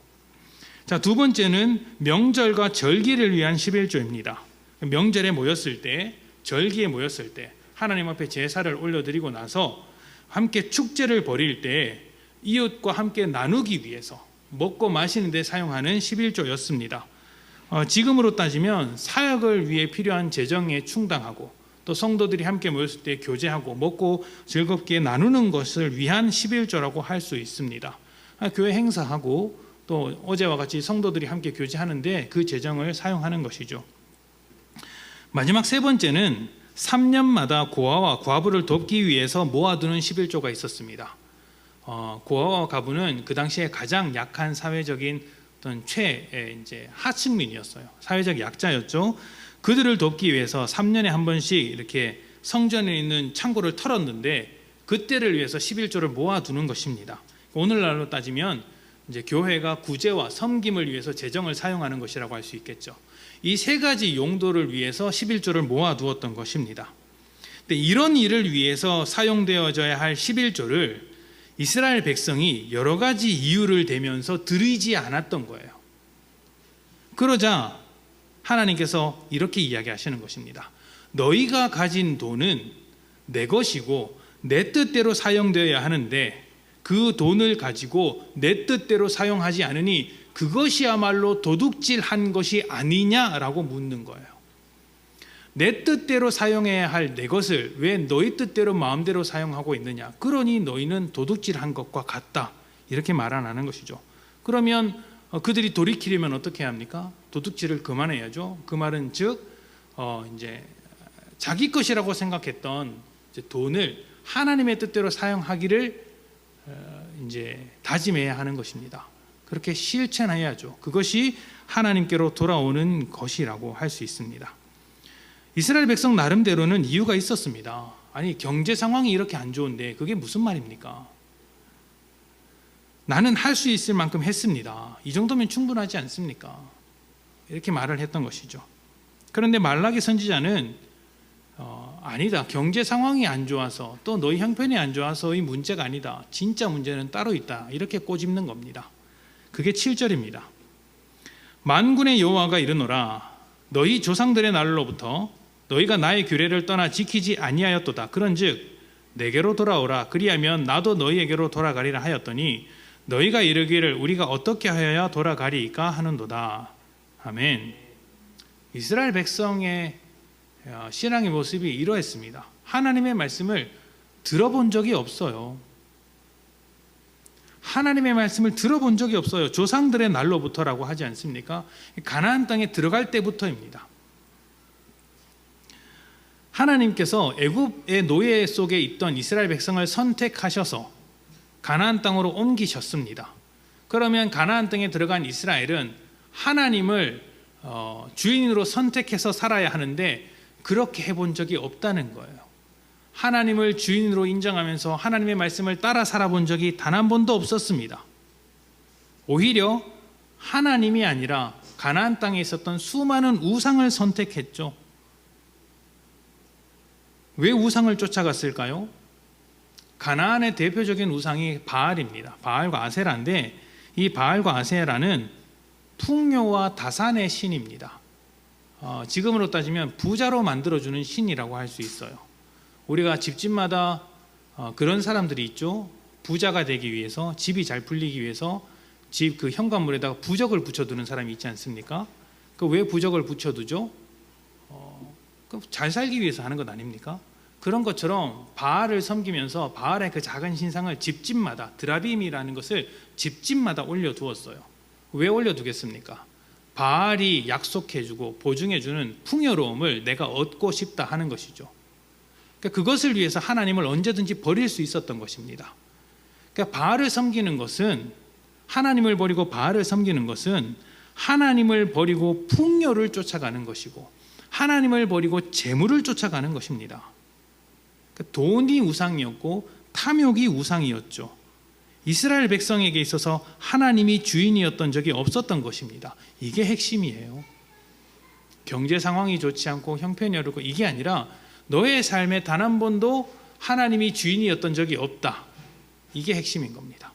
자, 두 번째는 명절과 절기를 위한 11조입니다. 명절에 모였을 때, 절기에 모였을 때 하나님 앞에 제사를 올려드리고 나서 함께 축제를 벌일 때 이웃과 함께 나누기 위해서 먹고 마시는 데 사용하는 11조였습니다. 지금으로 따지면 사역을 위해 필요한 재정에 충당하고 또 성도들이 함께 모였을 때 교제하고 먹고 즐겁게 나누는 것을 위한 11조라고 할 수 있습니다. 교회 행사하고 또 어제와 같이 성도들이 함께 교제하는데 그 재정을 사용하는 것이죠. 마지막 세 번째는 3년마다 고아와 과부를 돕기 위해서 모아두는 11조가 있었습니다. 고아와 과부는 그 당시에 가장 약한 사회적인 어떤 이제 하층민이었어요. 사회적 약자였죠. 그들을 돕기 위해서 3년에 한 번씩 이렇게 성전에 있는 창고를 털었는데 그때를 위해서 11조를 모아두는 것입니다. 오늘날로 따지면 이제 교회가 구제와 섬김을 위해서 재정을 사용하는 것이라고 할 수 있겠죠. 이 세 가지 용도를 위해서 11조를 모아두었던 것입니다. 근데 이런 일을 위해서 사용되어져야 할 11조를 이스라엘 백성이 여러 가지 이유를 대면서 드리지 않았던 거예요. 그러자 하나님께서 이렇게 이야기하시는 것입니다. 너희가 가진 돈은 내 것이고 내 뜻대로 사용되어야 하는데 그 돈을 가지고 내 뜻대로 사용하지 않으니 그것이야말로 도둑질한 것이 아니냐라고 묻는 거예요. 내 뜻대로 사용해야 할 내 것을 왜 너희 뜻대로 마음대로 사용하고 있느냐? 그러니 너희는 도둑질한 것과 같다. 이렇게 말하는 것이죠. 그러면 그들이 돌이키려면 어떻게 합니까? 도둑질을 그만해야죠. 그 말은 즉 이제 자기 것이라고 생각했던 이제 돈을 하나님의 뜻대로 사용하기를 이제 다짐해야 하는 것입니다. 그렇게 실천해야죠. 그것이 하나님께로 돌아오는 것이라고 할 수 있습니다. 이스라엘 백성 나름대로는 이유가 있었습니다. 아니, 경제 상황이 이렇게 안 좋은데 그게 무슨 말입니까? 나는 할 수 있을 만큼 했습니다. 이 정도면 충분하지 않습니까? 이렇게 말을 했던 것이죠. 그런데 말라기 선지자는 아니다. 경제 상황이 안 좋아서 또 너희 형편이 안 좋아서의 문제가 아니다. 진짜 문제는 따로 있다. 이렇게 꼬집는 겁니다. 그게 7절입니다. 만군의 여호와가 이르노라. 너희 조상들의 날로부터 너희가 나의 규례를 떠나 지키지 아니하였도다. 그런즉 내게로 돌아오라. 그리하면 나도 너희에게로 돌아가리라 하였더니 너희가 이르기를 우리가 어떻게 하여야 돌아가리이까 하는도다. 아멘. 이스라엘 백성의 신앙의 모습이 이러했습니다. 하나님의 말씀을 들어본 적이 없어요. 하나님의 말씀을 들어본 적이 없어요. 조상들의 날로부터라고 하지 않습니까? 가나안 땅에 들어갈 때부터입니다. 하나님께서 애굽의 노예 속에 있던 이스라엘 백성을 선택하셔서 가나안 땅으로 옮기셨습니다. 그러면 가나안 땅에 들어간 이스라엘은 하나님을 주인으로 선택해서 살아야 하는데 그렇게 해본 적이 없다는 거예요. 하나님을 주인으로 인정하면서 하나님의 말씀을 따라 살아본 적이 단 한 번도 없었습니다. 오히려 하나님이 아니라 가나안 땅에 있었던 수많은 우상을 선택했죠. 왜 우상을 쫓아갔을까요? 가나안의 대표적인 우상이 바알입니다. 바알과 아세라인데 이 바알과 아세라는 풍요와 다산의 신입니다. 지금으로 따지면 부자로 만들어주는 신이라고 할 수 있어요. 우리가 집집마다 그런 사람들이 있죠. 부자가 되기 위해서, 집이 잘 풀리기 위해서 집 그 현관문에다가 부적을 붙여두는 사람이 있지 않습니까? 그 왜 부적을 붙여두죠? 잘 살기 위해서 하는 것 아닙니까? 그런 것처럼 바알을 섬기면서 바알의 그 작은 신상을 집집마다, 드라빔이라는 것을 집집마다 올려두었어요. 왜 올려두겠습니까? 바알이 약속해주고 보증해주는 풍요로움을 내가 얻고 싶다 하는 것이죠. 그러니까 그것을 위해서 하나님을 언제든지 버릴 수 있었던 것입니다. 그러니까 바알을 섬기는 것은, 하나님을 버리고 바알을 섬기는 것은 하나님을 버리고 풍요를 쫓아가는 것이고 하나님을 버리고 재물을 쫓아가는 것입니다. 그러니까 돈이 우상이었고 탐욕이 우상이었죠. 이스라엘 백성에게 있어서 하나님이 주인이었던 적이 없었던 것입니다. 이게 핵심이에요. 경제 상황이 좋지 않고 형편이 어렵고 이게 아니라 너의 삶에 단 한 번도 하나님이 주인이었던 적이 없다. 이게 핵심인 겁니다.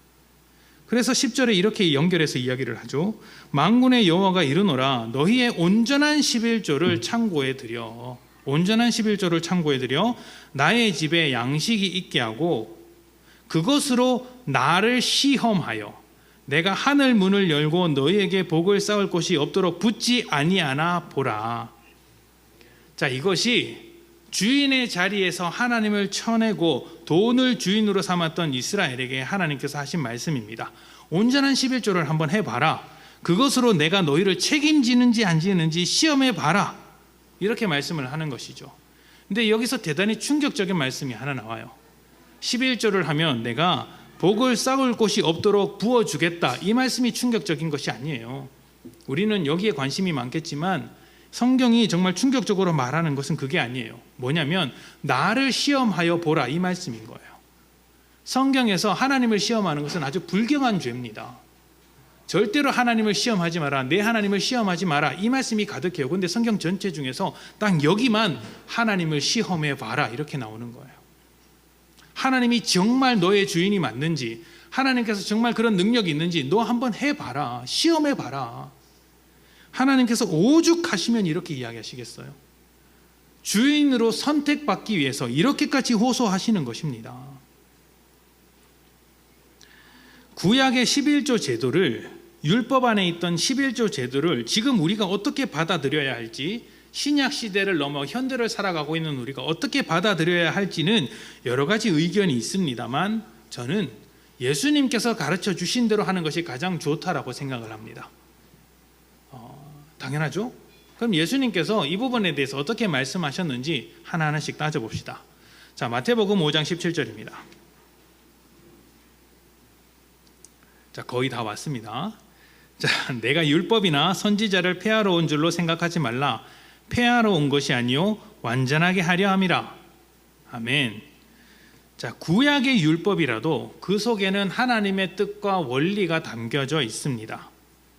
그래서 10절에 이렇게 연결해서 이야기를 하죠. 만군의 여호와가 이르노라 너희의 온전한 11조를 창고에 들여, 온전한 11조를 창고에 들여 나의 집에 양식이 있게 하고 그것으로 나를 시험하여 내가 하늘 문을 열고 너희에게 복을 쌓을 곳이 없도록 붙지 아니하나 보라. 자, 이것이 주인의 자리에서 하나님을 쳐내고 돈을 주인으로 삼았던 이스라엘에게 하나님께서 하신 말씀입니다. 온전한 11조를 한번 해봐라. 그것으로 내가 너희를 책임지는지 안 지는지 시험해봐라. 이렇게 말씀을 하는 것이죠. 근데 여기서 대단히 충격적인 말씀이 하나 나와요. 11조를 하면 내가 복을 쌓을 곳이 없도록 부어주겠다. 이 말씀이 충격적인 것이 아니에요. 우리는 여기에 관심이 많겠지만 성경이 정말 충격적으로 말하는 것은 그게 아니에요. 뭐냐면 나를 시험하여 보라, 이 말씀인 거예요. 성경에서 하나님을 시험하는 것은 아주 불경한 죄입니다. 절대로 하나님을 시험하지 마라, 내 하나님을 시험하지 마라, 이 말씀이 가득해요. 그런데 성경 전체 중에서 딱 여기만 하나님을 시험해 봐라 이렇게 나오는 거예요. 하나님이 정말 너의 주인이 맞는지, 하나님께서 정말 그런 능력이 있는지 너 한번 해봐라, 시험해봐라. 하나님께서 오죽하시면 이렇게 이야기하시겠어요? 주인으로 선택받기 위해서 이렇게까지 호소하시는 것입니다. 구약의 11조 제도를, 율법 안에 있던 11조 제도를 지금 우리가 어떻게 받아들여야 할지, 신약 시대를 넘어 현대를 살아가고 있는 우리가 어떻게 받아들여야 할지는 여러 가지 의견이 있습니다만 저는 예수님께서 가르쳐 주신 대로 하는 것이 가장 좋다라고 생각을 합니다. 당연하죠? 그럼 예수님께서 이 부분에 대해서 어떻게 말씀하셨는지 하나하나씩 따져봅시다. 자, 마태복음 5장 17절입니다. 자, 거의 다 왔습니다. 자, 내가 율법이나 선지자를 폐하러 온 줄로 생각하지 말라. 폐하러 온 것이 아니요 완전하게 하려 함이라. 아멘. 자, 구약의 율법이라도 그 속에는 하나님의 뜻과 원리가 담겨져 있습니다.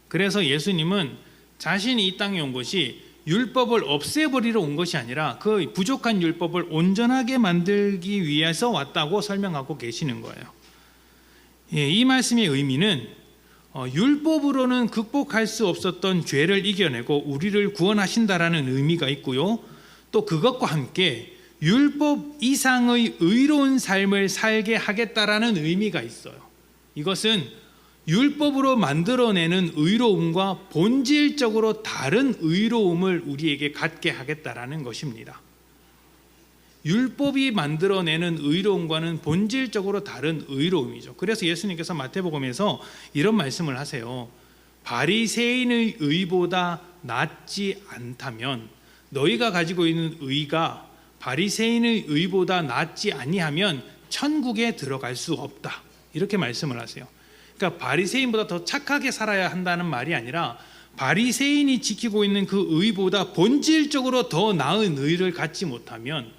그래서 예수님은 자신이 이 땅에 온 것이 율법을 없애버리러 온 것이 아니라 그 부족한 율법을 온전하게 만들기 위해서 왔다고 설명하고 계시는 거예요. 이 말씀의 의미는 율법으로는 극복할 수 없었던 죄를 이겨내고 우리를 구원하신다라는 의미가 있고요. 또 그것과 함께 율법 이상의 의로운 삶을 살게 하겠다라는 의미가 있어요. 이것은 율법으로 만들어내는 의로움과 본질적으로 다른 의로움을 우리에게 갖게 하겠다라는 것입니다. 율법이 만들어내는 의로움과는 본질적으로 다른 의로움이죠. 그래서 예수님께서 마태복음에서 이런 말씀을 하세요. 바리새인의 의보다 낫지 않다면, 너희가 가지고 있는 의가 바리새인의 의보다 낫지 아니하면 천국에 들어갈 수 없다. 이렇게 말씀을 하세요. 그러니까 바리새인보다 더 착하게 살아야 한다는 말이 아니라 바리새인이 지키고 있는 그 의보다 본질적으로 더 나은 의를 갖지 못하면,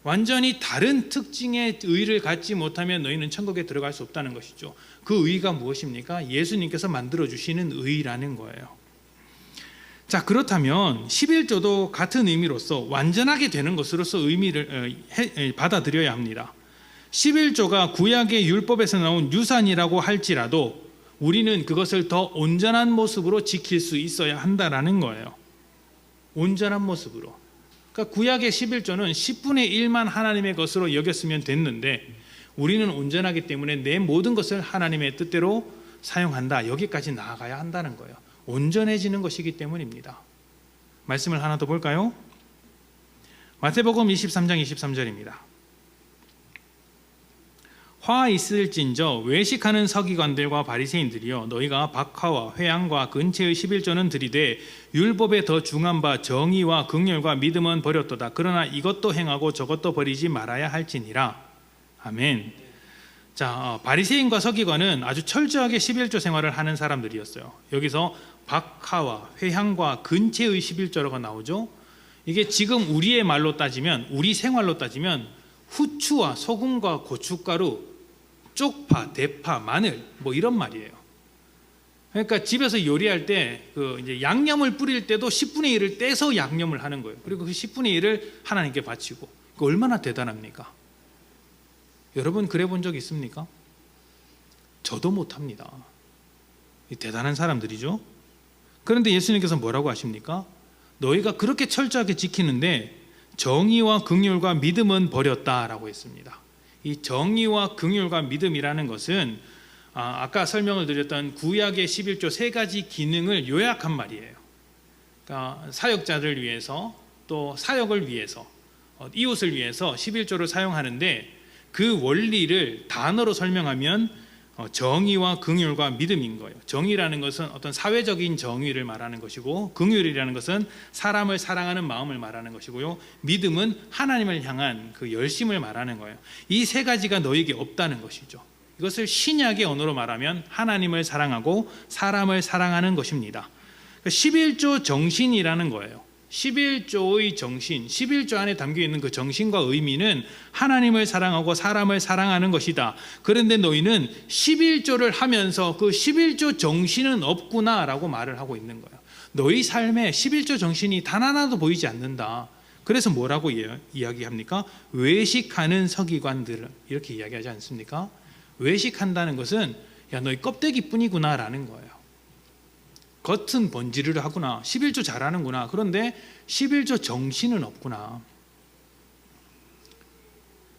완전히 다른 특징의 의를 갖지 못하면 너희는 천국에 들어갈 수 없다는 것이죠. 그 의가 무엇입니까? 예수님께서 만들어주시는 의라는 거예요. 자, 그렇다면 11조도 같은 의미로서 완전하게 되는 것으로서 의미를 받아들여야 합니다. 11조가 구약의 율법에서 나온 유산이라고 할지라도 우리는 그것을 더 온전한 모습으로 지킬 수 있어야 한다라는 거예요. 온전한 모습으로. 그러니까 구약의 11조는 10분의 1만 하나님의 것으로 여겼으면 됐는데 우리는 온전하기 때문에 내 모든 것을 하나님의 뜻대로 사용한다. 여기까지 나아가야 한다는 거예요. 온전해지는 것이기 때문입니다. 말씀을 하나 더 볼까요? 마태복음 23장 23절입니다. 화 있을진저 외식하는 서기관들과 바리새인들이여 너희가 박하와 회향과 근체의 11조는 들이되 율법에 더 중한 바 정의와 긍휼과 믿음은 버렸도다. 그러나 이것도 행하고 저것도 버리지 말아야 할지니라. 아멘. 자, 바리새인과 서기관은 아주 철저하게 11조 생활을 하는 사람들이었어요. 여기서 박하와 회향과 근체의 11조라고 나오죠. 이게 지금 우리의 말로 따지면, 우리 생활로 따지면 후추와 소금과 고춧가루, 쪽파, 대파, 마늘 뭐 이런 말이에요. 그러니까 집에서 요리할 때 그 이제 양념을 뿌릴 때도 10분의 1을 떼서 양념을 하는 거예요. 그리고 그 10분의 1을 하나님께 바치고. 그 얼마나 대단합니까? 여러분 그래 본 적 있습니까? 저도 못합니다. 대단한 사람들이죠. 그런데 예수님께서 뭐라고 하십니까? 너희가 그렇게 철저하게 지키는데 정의와 긍휼과 믿음은 버렸다라고 했습니다. 이 정의와 긍휼과 믿음이라는 것은 아까 설명을 드렸던 구약의 11조 세 가지 기능을 요약한 말이에요. 그러니까 사역자를 위해서 또 사역을 위해서 이웃을 위해서 11조를 사용하는데 그 원리를 단어로 설명하면 정의와 긍휼과 믿음인 거예요. 정의라는 것은 어떤 사회적인 정의를 말하는 것이고 긍휼이라는 것은 사람을 사랑하는 마음을 말하는 것이고요. 믿음은 하나님을 향한 그 열심을 말하는 거예요. 이 세 가지가 너에게 없다는 것이죠. 이것을 신약의 언어로 말하면 하나님을 사랑하고 사람을 사랑하는 것입니다. 11조 정신이라는 거예요. 11조의 정신, 11조 안에 담겨있는 그 정신과 의미는 하나님을 사랑하고 사람을 사랑하는 것이다. 그런데 너희는 11조를 하면서 그 11조 정신은 없구나 라고 말을 하고 있는 거예요. 너희 삶에 11조 정신이 단 하나도 보이지 않는다. 그래서 뭐라고 이야기합니까? 외식하는 서기관들, 이렇게 이야기하지 않습니까? 외식한다는 것은 야 너희 껍데기뿐이구나 라는 거예요. 겉은 번지르르 하구나, 11조 잘하는구나. 그런데 11조 정신은 없구나.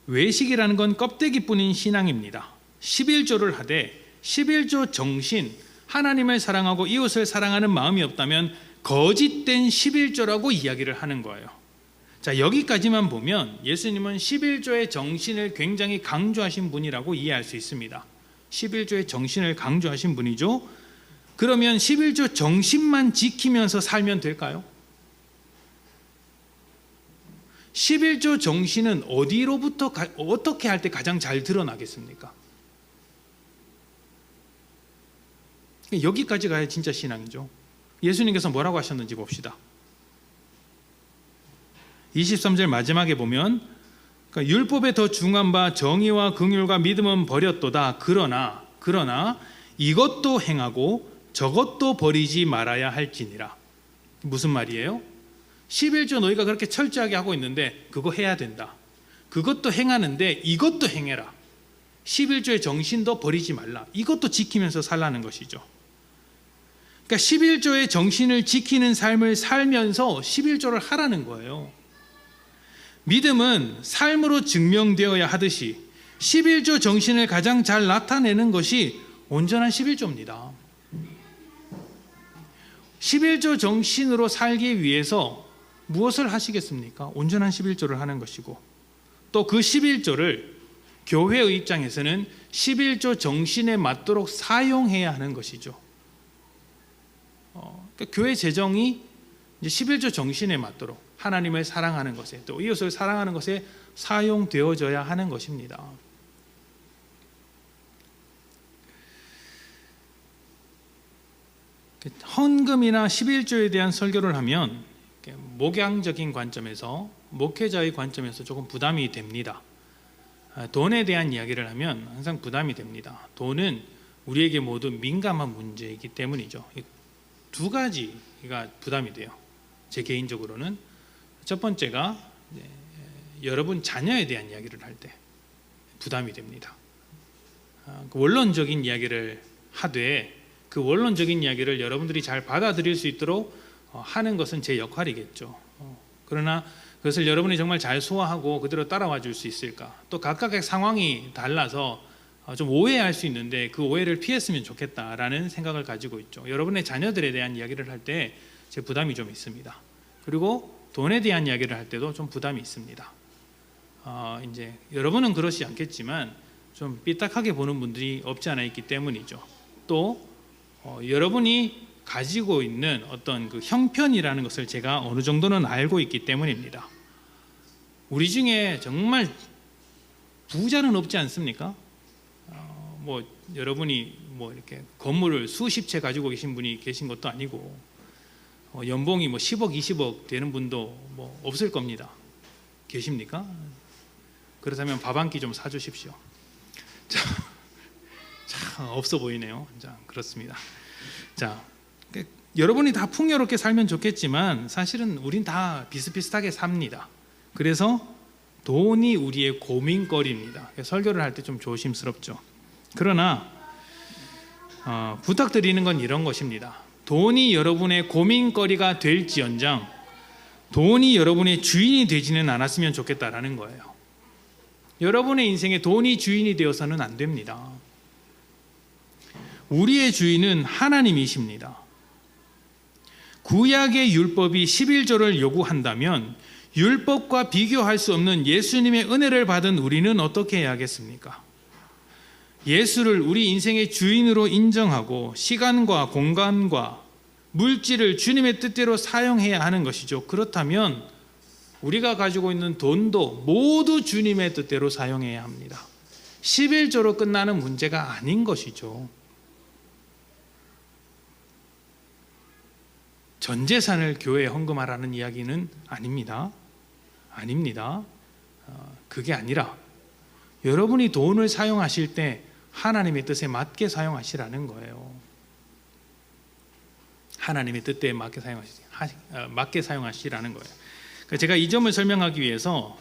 외식이라는 건 껍데기뿐인 신앙입니다. 11조를 하되 11조 정신, 하나님을 사랑하고 이웃을 사랑하는 마음이 없다면 거짓된 11조라고 이야기를 하는 거예요. 자, 여기까지만 보면 예수님은 11조의 정신을 굉장히 강조하신 분이라고 이해할 수 있습니다. 11조의 정신을 강조하신 분이죠. 그러면 11조 정신만 지키면서 살면 될까요? 11조 정신은 어디로부터 어떻게 할 때 가장 잘 드러나겠습니까? 여기까지 가야 진짜 신앙이죠. 예수님께서 뭐라고 하셨는지 봅시다. 23절 마지막에 보면 그러니까 율법에 더 중한 바 정의와 긍휼과 믿음은 버렸도다. 그러나 이것도 행하고 저것도 버리지 말아야 할지니라. 무슨 말이에요? 11조 너희가 그렇게 철저하게 하고 있는데 그거 해야 된다. 그것도 행하는데 이것도 행해라. 11조의 정신도 버리지 말라. 이것도 지키면서 살라는 것이죠. 그러니까 11조의 정신을 지키는 삶을 살면서 11조를 하라는 거예요. 믿음은 삶으로 증명되어야 하듯이 11조 정신을 가장 잘 나타내는 것이 온전한 11조입니다. 11조 정신으로 살기 위해서 무엇을 하시겠습니까? 온전한 11조를 하는 것이고 또 그 11조를 교회의 입장에서는 11조 정신에 맞도록 사용해야 하는 것이죠. 그러니까 교회 재정이 이제 11조 정신에 맞도록 하나님을 사랑하는 것에 또 이웃을 사랑하는 것에 사용되어져야 하는 것입니다. 헌금이나 11조에 대한 설교를 하면 목양적인 관점에서 목회자의 관점에서 조금 부담이 됩니다. 돈에 대한 이야기를 하면 항상 부담이 됩니다. 돈은 우리에게 모두 민감한 문제이기 때문이죠. 두 가지가 부담이 돼요. 제 개인적으로는 첫 번째가 여러분 자녀에 대한 이야기를 할 때 부담이 됩니다. 원론적인 이야기를 하되 그 원론적인 이야기를 여러분들이 잘 받아들일 수 있도록 하는 것은 제 역할이겠죠. 그러나 그것을 여러분이 정말 잘 소화하고 그대로 따라와 줄 수 있을까? 또 각각의 상황이 달라서 좀 오해할 수 있는데 그 오해를 피했으면 좋겠다라는 생각을 가지고 있죠. 여러분의 자녀들에 대한 이야기를 할 때 제 부담이 좀 있습니다. 그리고 돈에 대한 이야기를 할 때도 좀 부담이 있습니다. 이제 여러분은 그러지 않겠지만 좀 삐딱하게 보는 분들이 없지 않아 있기 때문이죠. 또 여러분이 가지고 있는 어떤 그 형편이라는 것을 제가 어느 정도는 알고 있기 때문입니다. 우리 중에 정말 부자는 없지 않습니까? 뭐 여러분이 뭐 이렇게 건물을 수십 채 가지고 계신 분이 계신 것도 아니고 연봉이 뭐 10억, 20억 되는 분도 뭐 없을 겁니다. 계십니까? 그렇다면 밥 한 끼 좀 사주십시오. 자, 없어 보이네요. 자, 그렇습니다. 자, 여러분이 다 풍요롭게 살면 좋겠지만 사실은 우린 다 비슷비슷하게 삽니다. 그래서 돈이 우리의 고민거리입니다. 설교를 할 때 좀 조심스럽죠. 그러나 부탁드리는 건 이런 것입니다. 돈이 여러분의 고민거리가 될지언정 돈이 여러분의 주인이 되지는 않았으면 좋겠다라는 거예요. 여러분의 인생에 돈이 주인이 되어서는 안 됩니다. 우리의 주인은 하나님이십니다. 구약의 율법이 11조를 요구한다면 율법과 비교할 수 없는 예수님의 은혜를 받은 우리는 어떻게 해야 하겠습니까? 예수를 우리 인생의 주인으로 인정하고 시간과 공간과 물질을 주님의 뜻대로 사용해야 하는 것이죠. 그렇다면 우리가 가지고 있는 돈도 모두 주님의 뜻대로 사용해야 합니다. 11조로 끝나는 문제가 아닌 것이죠. 전 재산을 교회에 헌금하라는 이야기는 아닙니다. 아닙니다. 그게 아니라 여러분이 돈을 사용하실 때 하나님의 뜻에 맞게 사용하시라는 거예요. 하나님의 뜻에 맞게 사용하시라는 거예요. 제가 이 점을 설명하기 위해서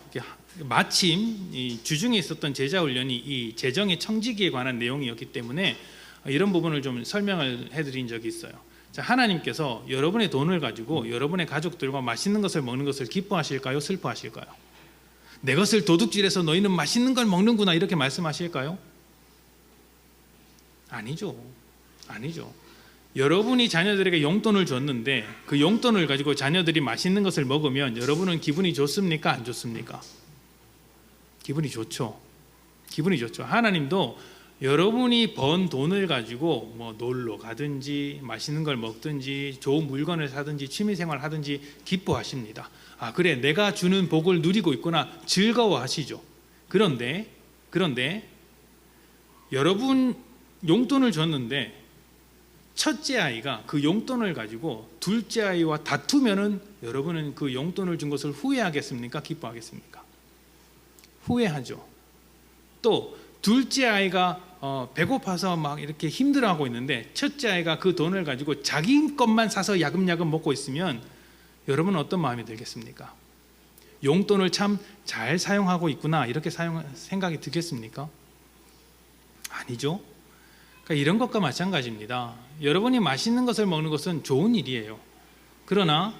마침 이 주중에 있었던 제자훈련이 이 재정의 청지기에 관한 내용이었기 때문에 이런 부분을 좀 설명을 해드린 적이 있어요. 자, 하나님께서 여러분의 돈을 가지고 여러분의 가족들과 맛있는 것을 먹는 것을 기뻐하실까요? 슬퍼하실까요? 내 것을 도둑질해서 너희는 맛있는 걸 먹는구나 이렇게 말씀하실까요? 아니죠. 아니죠. 여러분이 자녀들에게 용돈을 줬는데 그 용돈을 가지고 자녀들이 맛있는 것을 먹으면 여러분은 기분이 좋습니까? 안 좋습니까? 기분이 좋죠. 기분이 좋죠. 하나님도 여러분이 번 돈을 가지고 뭐 놀러 가든지 맛있는 걸 먹든지 좋은 물건을 사든지 취미생활 하든지 기뻐하십니다. 아, 그래, 내가 주는 복을 누리고 있구나 즐거워하시죠. 그런데 여러분 용돈을 줬는데 첫째 아이가 그 용돈을 가지고 둘째 아이와 다투면은 여러분은 그 용돈을 준 것을 후회하겠습니까? 기뻐하겠습니까? 후회하죠. 또 둘째 아이가 배고파서 막 이렇게 힘들어하고 있는데 첫째 아이가 그 돈을 가지고 자기 것만 사서 야금야금 먹고 있으면 여러분은 어떤 마음이 들겠습니까? 용돈을 참 잘 사용하고 있구나 이렇게 생각이 들겠습니까? 아니죠. 그러니까 이런 것과 마찬가지입니다. 여러분이 맛있는 것을 먹는 것은 좋은 일이에요. 그러나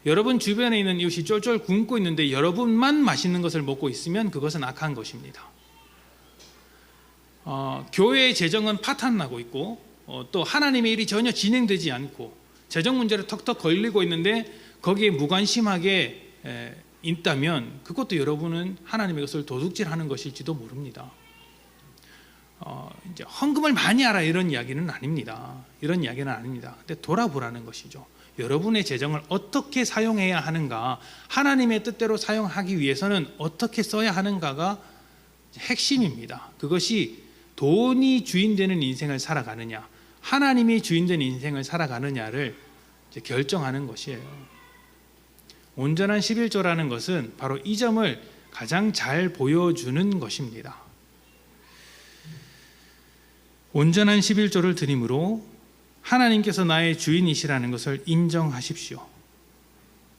여러분 주변에 있는 이웃이 쫄쫄 굶고 있는데 여러분만 맛있는 것을 먹고 있으면 그것은 악한 것입니다. 교회의 재정은 파탄나고 있고 또 하나님의 일이 전혀 진행되지 않고 재정 문제로 턱턱 걸리고 있는데 거기에 무관심하게 있다면 그것도 여러분은 하나님의 것을 도둑질하는 것일지도 모릅니다. 이제 헌금을 많이 하라 이런 이야기는 아닙니다. 이런 이야기는 아닙니다. 근데 돌아보라는 것이죠. 여러분의 재정을 어떻게 사용해야 하는가, 하나님의 뜻대로 사용하기 위해서는 어떻게 써야 하는가가 핵심입니다. 그것이 돈이 주인되는 인생을 살아가느냐, 하나님이 주인된 인생을 살아가느냐를 이제 결정하는 것이에요. 온전한 11조라는 것은 바로 이 점을 가장 잘 보여주는 것입니다. 온전한 11조를 드림으로 하나님께서 나의 주인이시라는 것을 인정하십시오.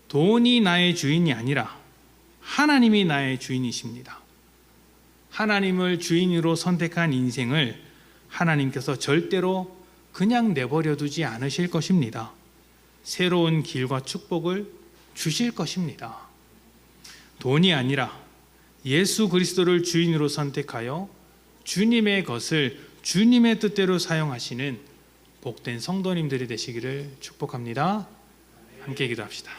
돈이 나의 주인이 아니라 하나님이 나의 주인이십니다. 하나님을 주인으로 선택한 인생을 하나님께서 절대로 그냥 내버려 두지 않으실 것입니다. 새로운 길과 축복을 주실 것입니다. 돈이 아니라 예수 그리스도를 주인으로 선택하여 주님의 것을 주님의 뜻대로 사용하시는 복된 성도님들이 되시기를 축복합니다. 함께 기도합시다.